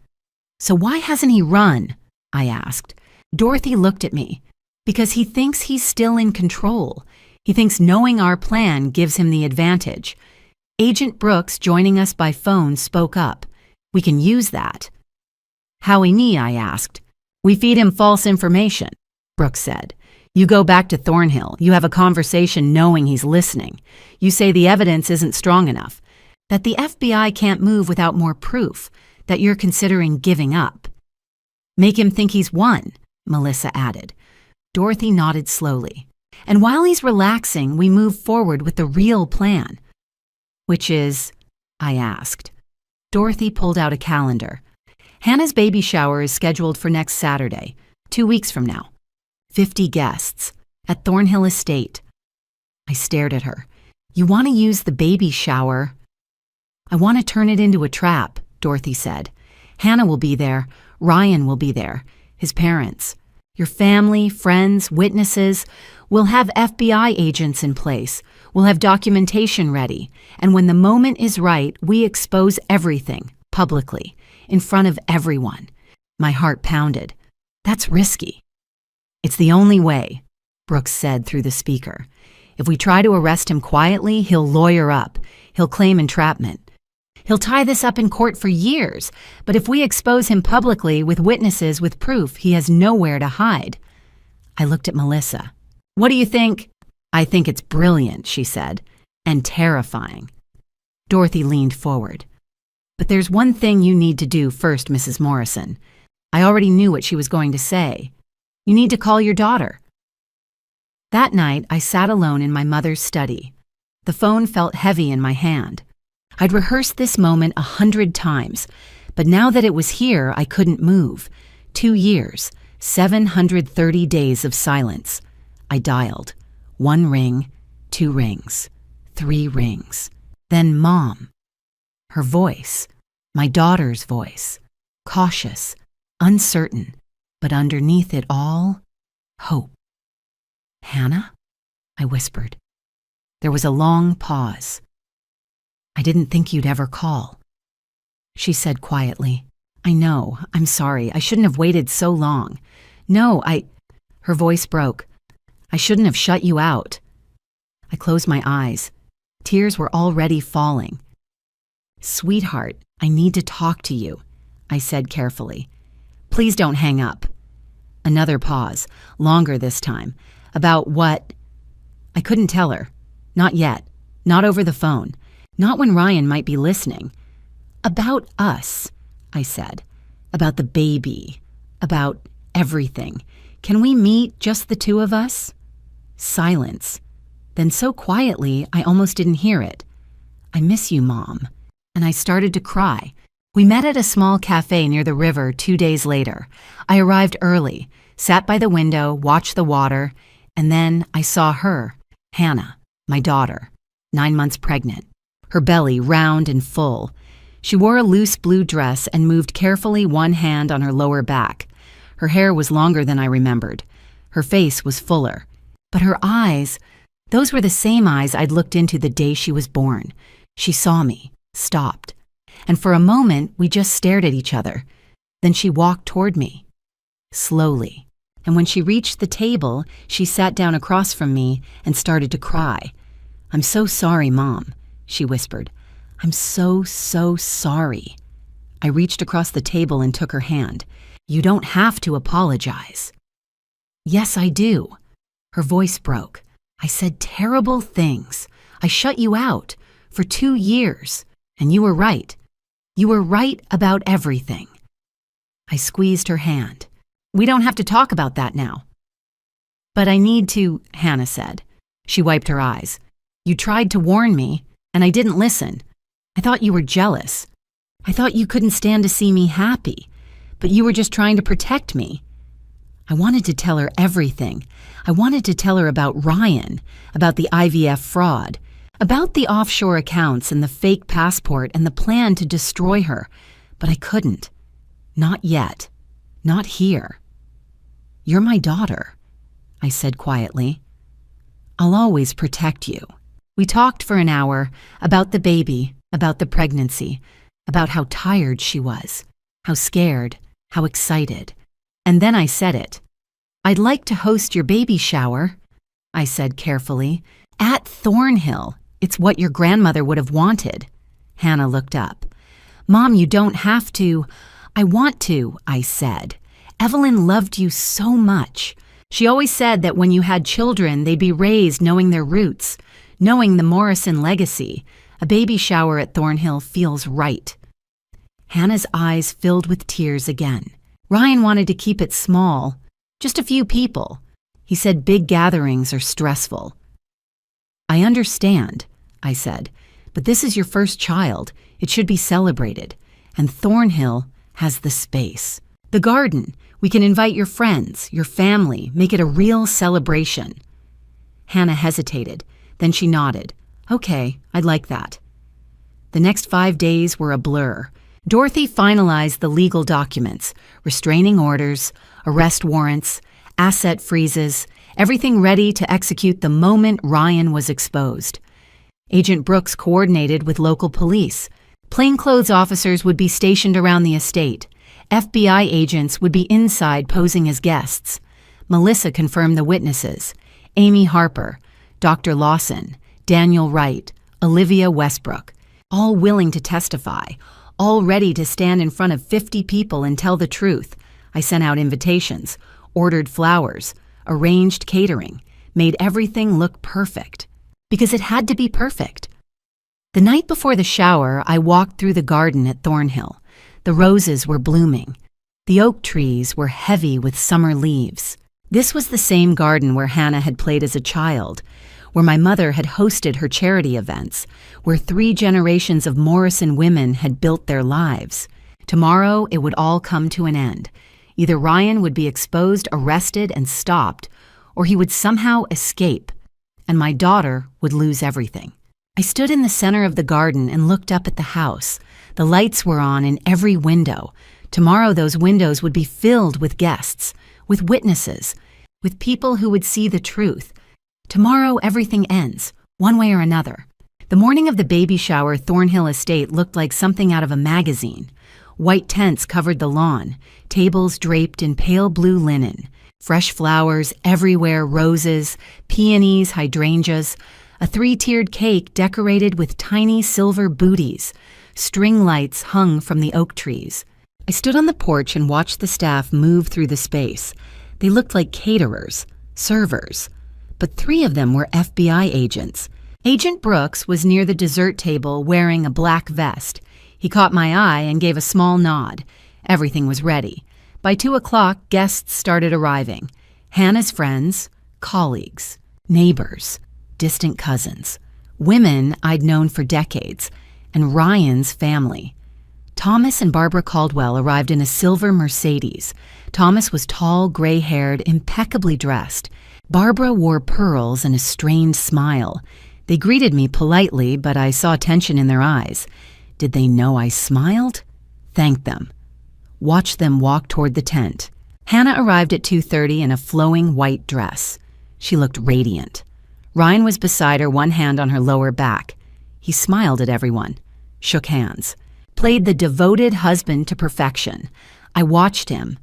"So why hasn't he run?" I asked. Dorothy looked at me. "Because he thinks he's still in control. He thinks knowing our plan gives him the advantage. Agent Brooks, joining us by phone, spoke up. We can use that." "Howie Nee?" I asked. "We feed him false information," Brooks said. "You go back to Thornhill. You have a conversation knowing he's listening. You say the evidence isn't strong enough, that the FBI can't move without more proof, that you're considering giving up." "Make him think he's won," Melissa added. Dorothy nodded slowly. "And while he's relaxing, we move forward with the real plan." "Which is?" I asked. Dorothy pulled out a calendar. "Hannah's baby shower is scheduled for next Saturday, 2 weeks from now. 50 guests, at Thornhill Estate." I stared at her. "You want to use the baby shower?" "I want to turn it into a trap," Dorothy said. "Hannah will be there. Ryan will be there. His parents. Your family, friends, witnesses. We'll have FBI agents in place. We'll have documentation ready. And when the moment is right, we expose everything, publicly, in front of everyone." My heart pounded. "That's risky." "It's the only way," Brooks said through the speaker. "If we try to arrest him quietly, he'll lawyer up. He'll claim entrapment. He'll tie this up in court for years, but if we expose him publicly with witnesses with proof, he has nowhere to hide." I looked at Melissa. "What do you think?" "I think it's brilliant," she said, "and terrifying." Dorothy leaned forward. "But there's one thing you need to do first, Mrs. Morrison." I already knew what she was going to say. "You need to call your daughter." That night, I sat alone in my mother's study. The phone felt heavy in my hand. I'd rehearsed this moment 100 times, but now that it was here, I couldn't move. 2 years, 730 days of silence. I dialed. 1 ring, 2 rings, 3 rings. Then Mom. Her voice, my daughter's voice, cautious, uncertain, but underneath it all, hope. "Hannah?" I whispered. There was a long pause. "I didn't think you'd ever call." She said quietly, "I know, I'm sorry, I shouldn't have waited so long. No, Her voice broke. "I shouldn't have shut you out." I closed my eyes. Tears were already falling. "Sweetheart, I need to talk to you," I said carefully. "Please don't hang up." Another pause, longer this time. About what? I couldn't tell her. Not yet. Not over the phone. Not when Ryan might be listening. "About us," I said. "About the baby. About everything. Can we meet, just the two of us?" Silence. Then so quietly, I almost didn't hear it. "I miss you, Mom." And I started to cry. We met at a small cafe near the river 2 days later. I arrived early, sat by the window, watched the water, and then I saw her, Hannah, my daughter, 9 months pregnant, her belly round and full. She wore a loose blue dress and moved carefully, one hand on her lower back. Her hair was longer than I remembered. Her face was fuller. But her eyes, those were the same eyes I'd looked into the day she was born. She saw me, stopped, and for a moment we just stared at each other. Then she walked toward me, slowly, and when she reached the table, she sat down across from me and started to cry. "I'm so sorry, Mom," she whispered. "I'm so sorry." I reached across the table and took her hand. "You don't have to apologize." "Yes, I do." Her voice broke. "I said terrible things. I shut you out for 2 years, and you were right. You were right about everything." I squeezed her hand. "We don't have to talk about that now." "But I need to," Hannah said. She wiped her eyes. "You tried to warn me, and I didn't listen. I thought you were jealous. I thought you couldn't stand to see me happy, but you were just trying to protect me." I wanted to tell her everything. I wanted to tell her about Ryan, about the IVF fraud, about the offshore accounts and the fake passport and the plan to destroy her, but I couldn't. Not yet. Not here. "You're my daughter," I said quietly. "I'll always protect you." We talked for an hour about the baby, about the pregnancy, about how tired she was, how scared, how excited. And then I said it. "I'd like to host your baby shower," I said carefully, "at Thornhill. It's what your grandmother would have wanted." Hannah looked up. "Mom, you don't have to." "I want to," I said. "Evelyn loved you so much. She always said that when you had children, they'd be raised knowing their roots, knowing the Morrison legacy. A baby shower at Thornhill feels right." Hannah's eyes filled with tears again. "Ryan wanted to keep it small, just a few people. He said big gatherings are stressful." "I understand," I said, "but this is your first child. It should be celebrated. And Thornhill has the space. The garden. We can invite your friends, your family, make it a real celebration." Hannah hesitated. Then she nodded. "Okay, I'd like that." The next 5 days were a blur. Dorothy finalized the legal documents, restraining orders, arrest warrants, asset freezes, everything ready to execute the moment Ryan was exposed. Agent Brooks coordinated with local police. Plainclothes officers would be stationed around the estate. FBI agents would be inside posing as guests. Melissa confirmed the witnesses: Amy Harper, Dr. Lawson, Daniel Wright, Olivia Westbrook, all willing to testify, all ready to stand in front of 50 people and tell the truth. I sent out invitations, ordered flowers, arranged catering, made everything look perfect. Because it had to be perfect. The night before the shower, I walked through the garden at Thornhill. The roses were blooming. The oak trees were heavy with summer leaves. This was the same garden where Hannah had played as a child, where my mother had hosted her charity events, where 3 generations of Morrison women had built their lives. Tomorrow, it would all come to an end. Either Ryan would be exposed, arrested, and stopped, or he would somehow escape, and my daughter would lose everything. I stood in the center of the garden and looked up at the house. The lights were on in every window. Tomorrow those windows would be filled with guests, with witnesses, with people who would see the truth. Tomorrow everything ends, one way or another. The morning of the baby shower, Thornhill Estate looked like something out of a magazine. White tents covered the lawn, tables draped in pale blue linen, fresh flowers everywhere, roses, peonies, hydrangeas. a 3-tiered cake decorated with tiny silver booties. String lights hung from the oak trees. I stood on the porch and watched the staff move through the space. They looked like caterers, servers, but 3 of them were FBI agents. Agent Brooks was near the dessert table wearing a black vest. He caught my eye and gave a small nod. Everything was ready. By 2 o'clock, guests started arriving. Hannah's friends, colleagues, neighbors, distant cousins, women I'd known for decades, and Ryan's family. Thomas and Barbara Caldwell arrived in a silver Mercedes. Thomas was tall, gray-haired, impeccably dressed. Barbara wore pearls and a strained smile. They greeted me politely, but I saw tension in their eyes. Did they know I smiled? Thanked them. Watched them walk toward the tent. Hannah arrived at 2:30 in a flowing white dress. She looked radiant. Ryan was beside her, one hand on her lower back. He smiled at everyone, shook hands, played the devoted husband to perfection. I watched him.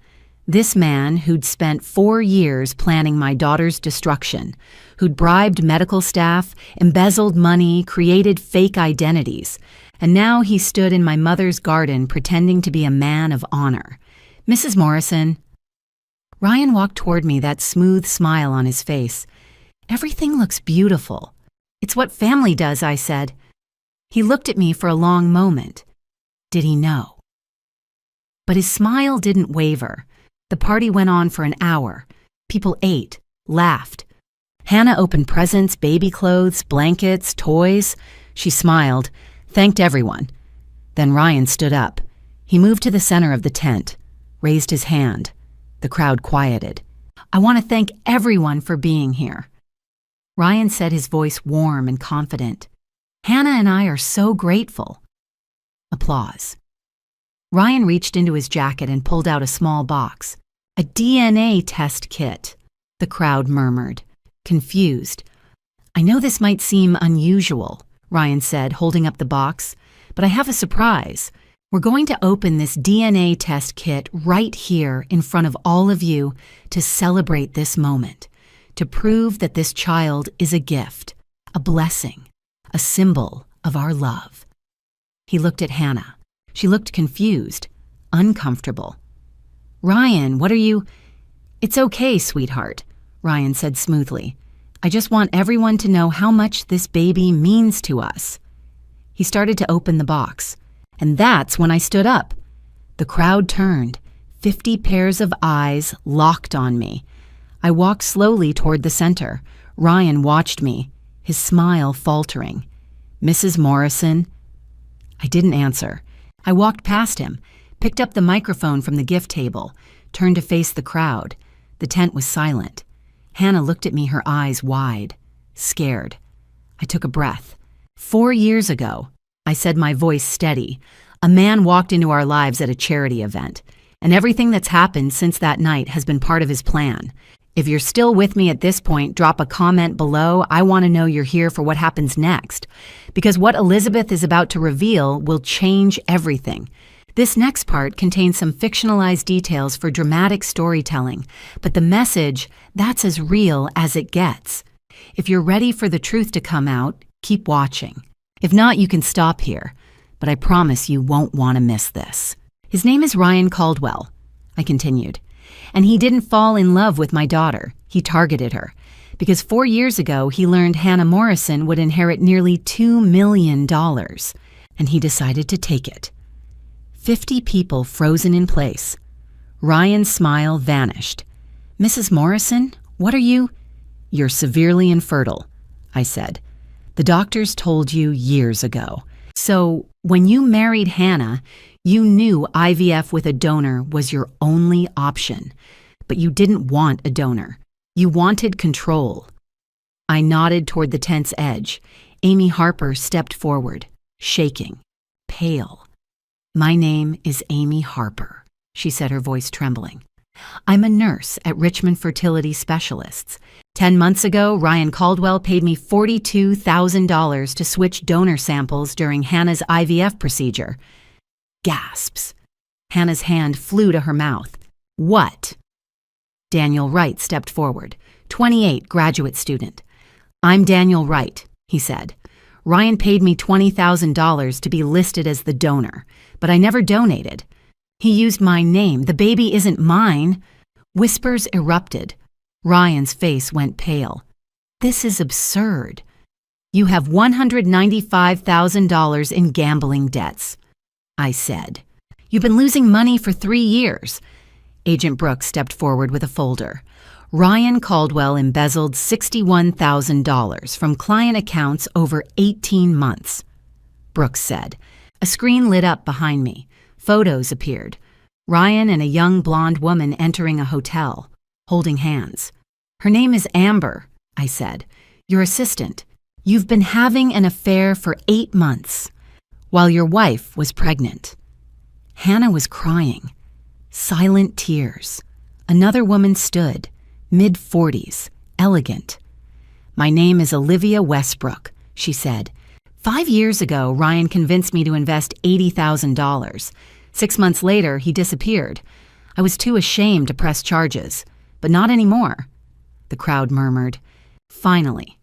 This man who'd spent 4 years planning my daughter's destruction, who'd bribed medical staff, embezzled money, created fake identities, and now he stood in my mother's garden pretending to be a man of honor. Mrs. Morrison. Ryan walked toward me, that smooth smile on his face. Everything looks beautiful. It's what family does, I said. He looked at me for a long moment. Did he know? But his smile didn't waver. The party went on for an hour. People ate, laughed. Hannah opened presents, baby clothes, blankets, toys. She smiled, thanked everyone. Then Ryan stood up. He moved to the center of the tent, raised his hand. The crowd quieted. I want to thank everyone for being here. Ryan said, his voice warm and confident. Hannah and I are so grateful. Applause. Ryan reached into his jacket and pulled out a small box. A DNA test kit, the crowd murmured, confused. I know this might seem unusual, Ryan said, holding up the box, but I have a surprise. We're going to open this DNA test kit right here in front of all of you to celebrate this moment, to prove that this child is a gift, a blessing, a symbol of our love. He looked at Hannah. She looked confused, uncomfortable. Ryan, what are you... It's okay, sweetheart, Ryan said smoothly. I just want everyone to know how much this baby means to us. He started to open the box, and that's when I stood up. The crowd turned, 50 pairs of eyes locked on me. I walked slowly toward the center. Ryan watched me, his smile faltering. Mrs. Morrison? I didn't answer. I walked past him, picked up the microphone from the gift table, turned to face the crowd. The tent was silent. Hannah looked at me, her eyes wide, scared. I took a breath. 4 years ago, I said, my voice steady, a man walked into our lives at a charity event, and everything that's happened since that night has been part of his plan. If you're still with me at this point, drop a comment below. I want to know you're here for what happens next, because what Elizabeth is about to reveal will change everything. This next part contains some fictionalized details for dramatic storytelling, but the message, that's as real as it gets. If you're ready for the truth to come out, keep watching. If not, you can stop here, but I promise you won't want to miss this. His name is Ryan Caldwell, I continued, and he didn't fall in love with my daughter. He targeted her, because 4 years ago he learned Hannah Morrison would inherit nearly $2 million, and he decided to take it. 50 people frozen in place. Ryan's smile vanished. Mrs. Morrison, what are you? You're severely infertile, I said. The doctors told you years ago. So when you married Hannah, you knew IVF with a donor was your only option, but you didn't want a donor. You wanted control. I nodded toward the tent's edge. Amy Harper stepped forward, shaking, pale. My name is Amy Harper, she said, her voice trembling. I'm a nurse at Richmond Fertility Specialists. 10 months ago, Ryan Caldwell paid me $42,000 to switch donor samples during Hannah's IVF procedure. Gasps. Hannah's hand flew to her mouth. What? Daniel Wright stepped forward, 28, graduate student. I'm Daniel Wright, he said. Ryan paid me $20,000 to be listed as the donor, but I never donated. He used my name. The baby isn't mine. Whispers erupted. Ryan's face went pale. This is absurd. You have $195,000 in gambling debts, I said. You've been losing money for 3 years. Agent Brooks stepped forward with a folder. Ryan Caldwell embezzled $61,000 from client accounts over 18 months, Brooks said. A screen lit up behind me. Photos appeared. Ryan and a young blonde woman entering a hotel, holding hands. Her name is Amber, I said. Your assistant. You've been having an affair for 8 months, while your wife was pregnant. Hannah was crying. Silent tears. Another woman stood, mid-40s, elegant. My name is Olivia Westbrook, she said. 5 years ago, Ryan convinced me to invest $80,000. 6 months later, he disappeared. I was too ashamed to press charges, but not anymore. The crowd murmured. Finally.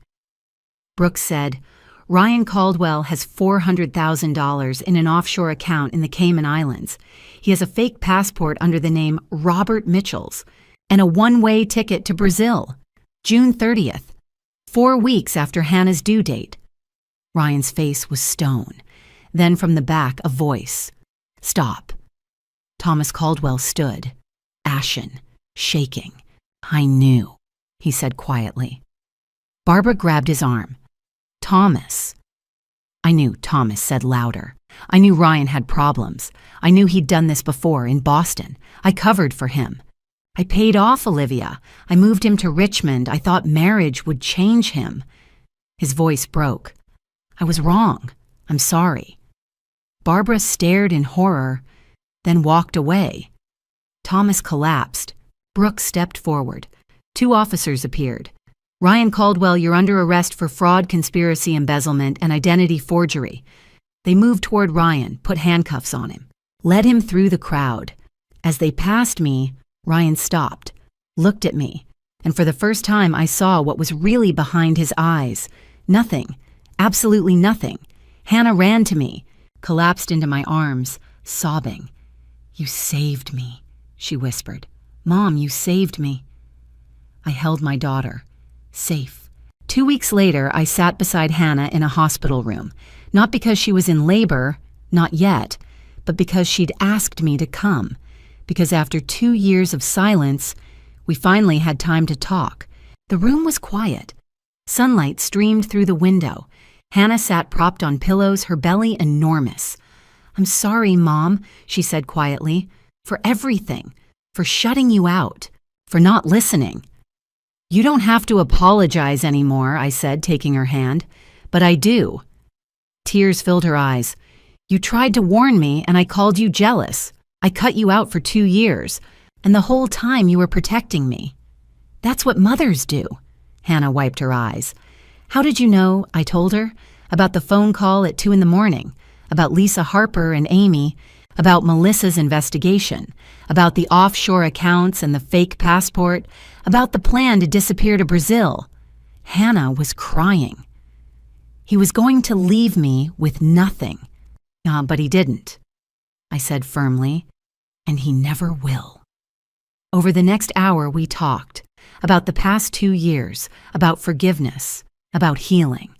Brooks said, Ryan Caldwell has $400,000 in an offshore account in the Cayman Islands. He has a fake passport under the name Robert Mitchells and a one-way ticket to Brazil, June 30th, 4 weeks after Hannah's due date. Ryan's face was stone. Then from the back, a voice. Stop. Thomas Caldwell stood, ashen, shaking. I knew, he said quietly. Barbara grabbed his arm. Thomas. I knew, Thomas said louder. I knew Ryan had problems. I knew he'd done this before in Boston. I covered for him. I paid off Olivia. I moved him to Richmond. I thought marriage would change him. His voice broke. I was wrong. I'm sorry. Barbara stared in horror, then walked away. Thomas collapsed. Brooks stepped forward. 2 officers appeared. Ryan Caldwell, you're under arrest for fraud, conspiracy, embezzlement, and identity forgery. They moved toward Ryan, put handcuffs on him, led him through the crowd. As they passed me, Ryan stopped, looked at me, and for the first time I saw what was really behind his eyes. Nothing. Absolutely nothing. Hannah ran to me, collapsed into my arms, sobbing. You saved me, she whispered. Mom, you saved me. I held my daughter. Safe. 2 weeks later, I sat beside Hannah in a hospital room, not because she was in labor, not yet, but because she'd asked me to come, because after 2 years of silence, we finally had time to talk. The room was quiet. Sunlight streamed through the window. Hannah sat propped on pillows, her belly enormous. I'm sorry, Mom, she said quietly, for everything, for shutting you out, for not listening. You don't have to apologize anymore, I said, taking her hand. But I do. Tears filled her eyes. You tried to warn me, and I called you jealous. I cut you out for 2 years, and the whole time you were protecting me. That's what mothers do. Hannah wiped her eyes. How did you know, I told her, about the phone call at 2 a.m, about Lisa Harper and Amy, about Melissa's investigation, about the offshore accounts and the fake passport, about the plan to disappear to Brazil. Hannah was crying. He was going to leave me with nothing. But he didn't, I said firmly, and he never will. Over the next hour, we talked about the past 2 years, about forgiveness, about healing.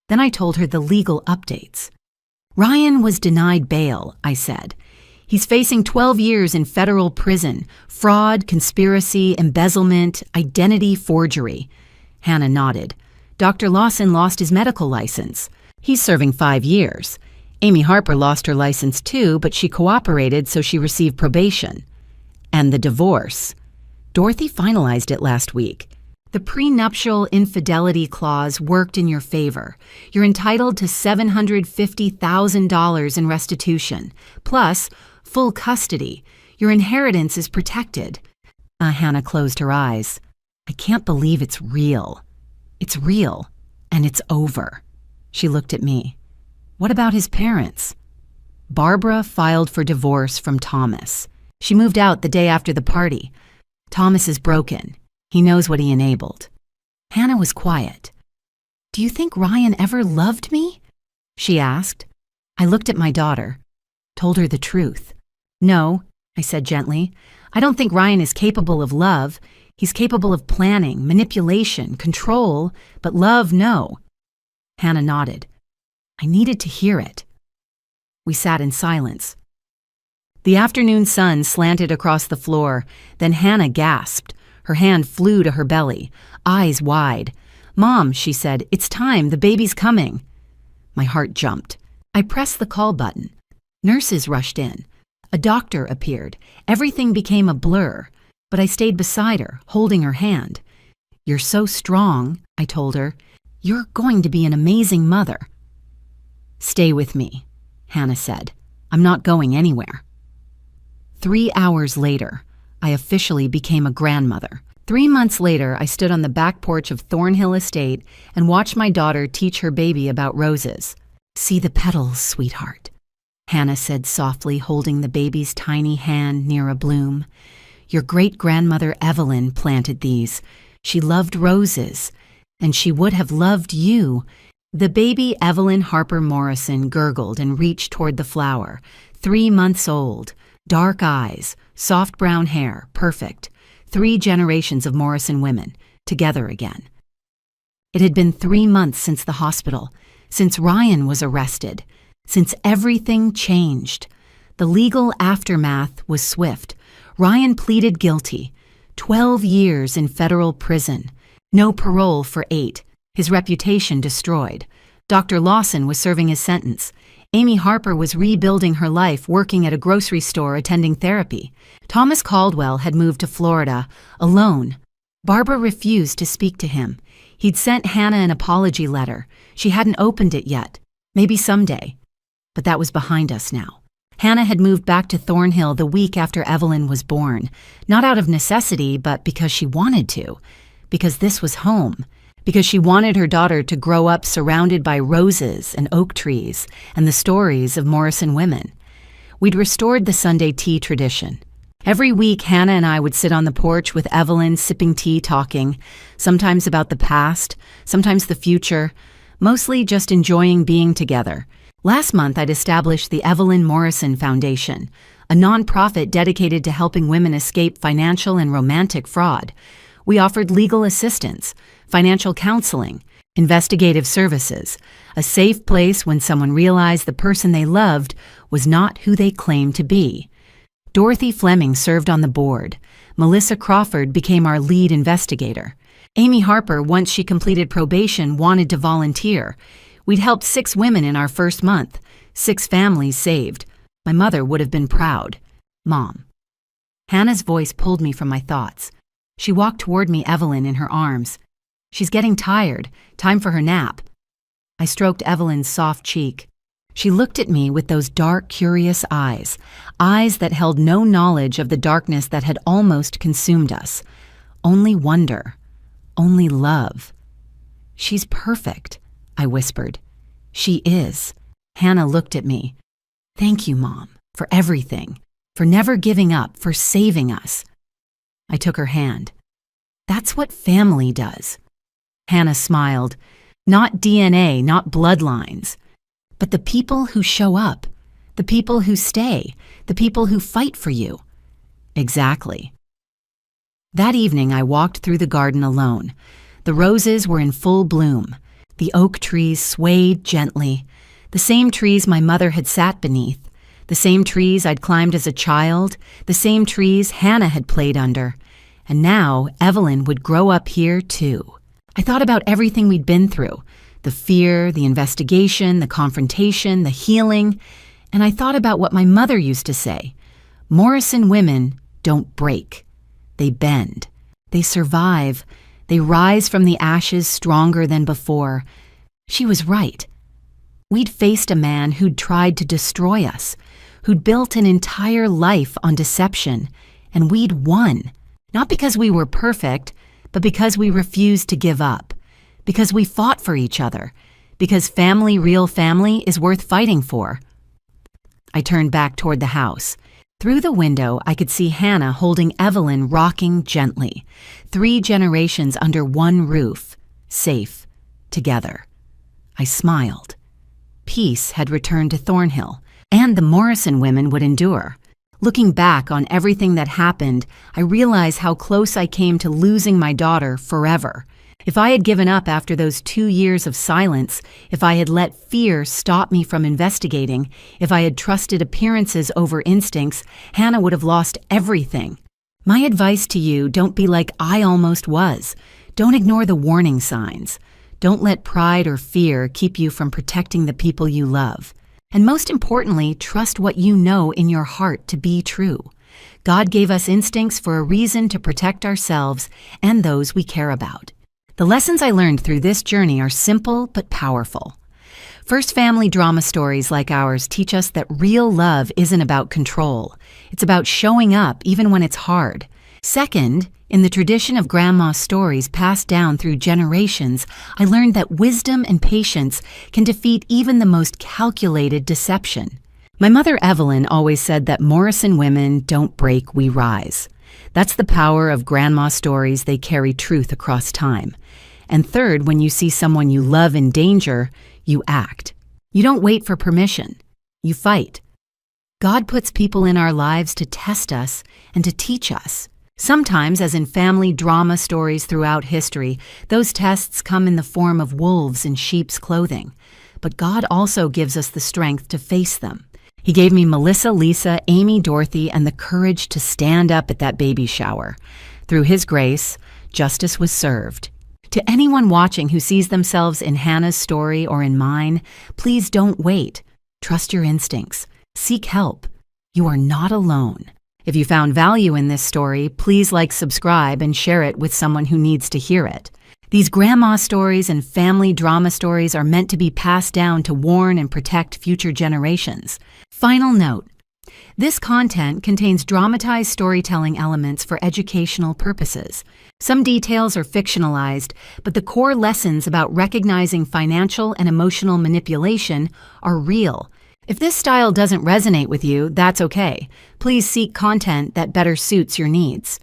Then I told her the legal updates. Ryan was denied bail, I said. He's facing 12 years in federal prison, fraud, conspiracy, embezzlement, identity forgery. Hannah nodded. Dr. Lawson lost his medical license. He's serving 5 years. Amy Harper lost her license too, but she cooperated, so she received probation. And the divorce. Dorothy finalized it last week. The prenuptial infidelity clause worked in your favor. You're entitled to $750,000 in restitution, plus full custody. Your inheritance is protected. Hannah closed her eyes. I can't believe it's real. It's real, and it's over. She looked at me. What about his parents? Barbara filed for divorce from Thomas. She moved out the day after the party. Thomas is broken. He knows what he enabled. Hannah was quiet. "Do you think Ryan ever loved me?" she asked. I looked at my daughter, told her the truth. "No," I said gently. "I don't think Ryan is capable of love. He's capable of planning, manipulation, control, but love, no." Hannah nodded. I needed to hear it. We sat in silence. The afternoon sun slanted across the floor, then Hannah gasped. Her hand flew to her belly, eyes wide. "Mom," she said, "it's time, the baby's coming." My heart jumped. I pressed the call button. Nurses rushed in. A doctor appeared. Everything became a blur, but I stayed beside her, holding her hand. "You're so strong," I told her. "You're going to be an amazing mother." "Stay with me," Hannah said. "I'm not going anywhere." 3 hours later, I officially became a grandmother. 3 months later, I stood on the back porch of Thornhill Estate and watched my daughter teach her baby about roses. "See the petals, sweetheart," Hannah said softly, holding the baby's tiny hand near a bloom. "Your great-grandmother Evelyn planted these. She loved roses, and she would have loved you." The baby Evelyn Harper Morrison gurgled and reached toward the flower. 3 months old, dark eyes, soft brown hair, perfect. 3 generations of Morrison women, together again. It had been 3 months since the hospital, since Ryan was arrested, since everything changed. The legal aftermath was swift. Ryan pleaded guilty. 12 years in federal prison. No parole for 8. His reputation destroyed. Dr. Lawson was serving his sentence. Amy Harper was rebuilding her life, working at a grocery store, attending therapy. Thomas Caldwell had moved to Florida, alone. Barbara refused to speak to him. He'd sent Hannah an apology letter. She hadn't opened it yet. Maybe someday. But that was behind us now. Hannah had moved back to Thornhill the week after Evelyn was born. Not out of necessity, but because she wanted to. Because this was home. Because she wanted her daughter to grow up surrounded by roses and oak trees and the stories of Morrison women. We'd restored the Sunday tea tradition. Every week, Hannah and I would sit on the porch with Evelyn, sipping tea, talking, sometimes about the past, sometimes the future, mostly just enjoying being together. Last month, I'd established the Evelyn Morrison Foundation, a nonprofit dedicated to helping women escape financial and romantic fraud. We offered legal assistance, financial counseling, investigative services, a safe place when someone realized the person they loved was not who they claimed to be. Dorothy Fleming served on the board. Melissa Crawford became our lead investigator. Amy Harper, once she completed probation, wanted to volunteer. We'd helped 6 women in our first month, 6 families saved. My mother would have been proud. Mom. Hannah's voice pulled me from my thoughts. She walked toward me, Evelyn in her arms. "She's getting tired. Time for her nap." I stroked Evelyn's soft cheek. She looked at me with those dark, curious eyes that held no knowledge of the darkness that had almost consumed us. Only wonder. Only love. "She's perfect," I whispered. "She is." Hannah looked at me. "Thank you, Mom, for everything, for never giving up, for saving us." I took her hand. "That's what family does." Hannah smiled. "Not DNA, not bloodlines, but the people who show up, the people who stay, the people who fight for you." Exactly. That evening, I walked through the garden alone. The roses were in full bloom. The oak trees swayed gently. The same trees my mother had sat beneath. The same trees I'd climbed as a child. The same trees Hannah had played under. And now Evelyn would grow up here too. I thought about everything we'd been through. The fear, the investigation, the confrontation, the healing. And I thought about what my mother used to say. Morrison women don't break. They bend. They survive. They rise from the ashes stronger than before. She was right. We'd faced a man who'd tried to destroy us, who'd built an entire life on deception, and we'd won. Not because we were perfect, but because we refused to give up. Because we fought for each other. Because family, real family, is worth fighting for. I turned back toward the house. Through the window, I could see Hannah holding Evelyn, rocking gently. 3 generations under one roof. Safe. together. I smiled. Peace had returned to Thornhill, and the Morrison women would endure. Looking back on everything that happened, I realize how close I came to losing my daughter forever. If I had given up after those 2 years of silence, if I had let fear stop me from investigating, if I had trusted appearances over instincts, Hannah would have lost everything. My advice to you, don't be like I almost was. Don't ignore the warning signs. Don't let pride or fear keep you from protecting the people you love. And most importantly, trust what you know in your heart to be true. God gave us instincts for a reason to protect ourselves and those we care about. The lessons I learned through this journey are simple but powerful. First, family drama stories like ours teach us that real love isn't about control. It's about showing up even when it's hard. Second, in the tradition of Grandma's stories passed down through generations, I learned that wisdom and patience can defeat even the most calculated deception. My mother Evelyn always said that Morrison women don't break, we rise. That's the power of Grandma's stories. They carry truth across time. And third, when you see someone you love in danger, you act. You don't wait for permission. You fight. God puts people in our lives to test us and to teach us. Sometimes, as in family drama stories throughout history, those tests come in the form of wolves in sheep's clothing. But God also gives us the strength to face them. He gave me Melissa, Lisa, Amy, Dorothy, and the courage to stand up at that baby shower. Through His grace, justice was served. To anyone watching who sees themselves in Hannah's story or in mine, please don't wait. Trust your instincts. Seek help. You are not alone. If you found value in this story, please subscribe, and share it with someone who needs to hear it. These grandma stories and family drama stories are meant to be passed down to warn and protect future generations. Final note. This content contains dramatized storytelling elements for educational purposes. Some details are fictionalized, but the core lessons about recognizing financial and emotional manipulation are real. If this style doesn't resonate with you, that's okay. Please seek content that better suits your needs.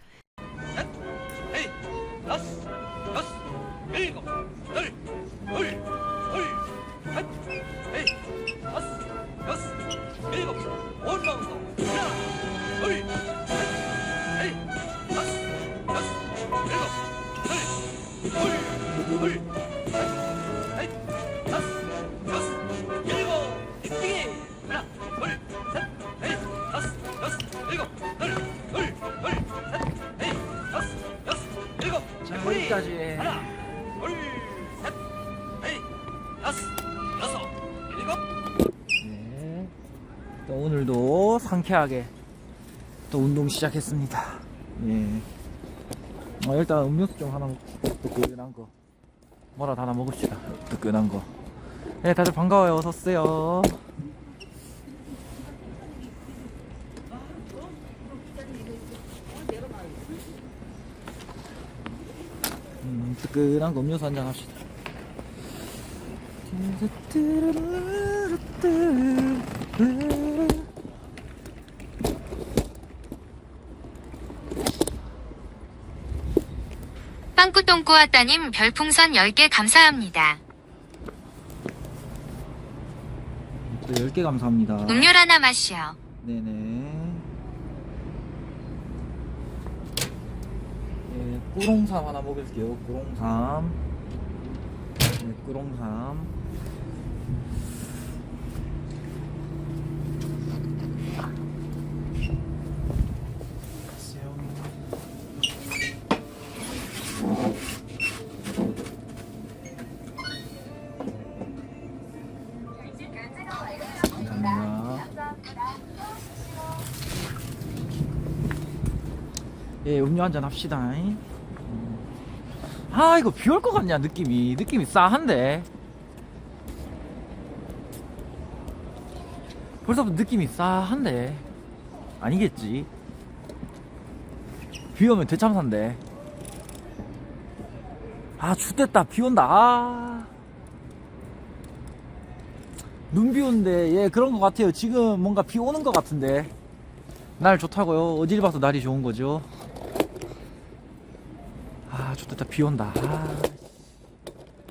여기까지. 네. 또 오늘도 상쾌하게 또 운동 시작했습니다. 예. 일단 음료수 좀 하나 먹고 뜨끈한 거 뭐라도 하나 먹읍시다. 뜨끈한 거. 네, 다들 반가워요. 어서오세요. 뜨끈한 거 음료수 한잔 합시다. 빵꾸똥꾸아따님 별풍선 10개 감사합니다. 또 10개 감사합니다. 음료 하나 마시오. 네네. 예, 꾸롱삼 하나 먹을게요. 꾸롱삼. 네, 꾸롱삼. 예, 음료 한잔 합시다. 아, 이거 비 올 것 같냐, 느낌이 싸한데. 벌써부터 느낌이 싸한데. 아니겠지. 비 오면 대참사인데. 아, 춥됐다. 비 온다. 눈비 오는데, 예, 그런 것 같아요. 지금 뭔가 비 오는 것 같은데. 날 좋다고요. 어딜 봐서 날이 좋은 거죠. 아, 좋겠다. 비 온다. 아.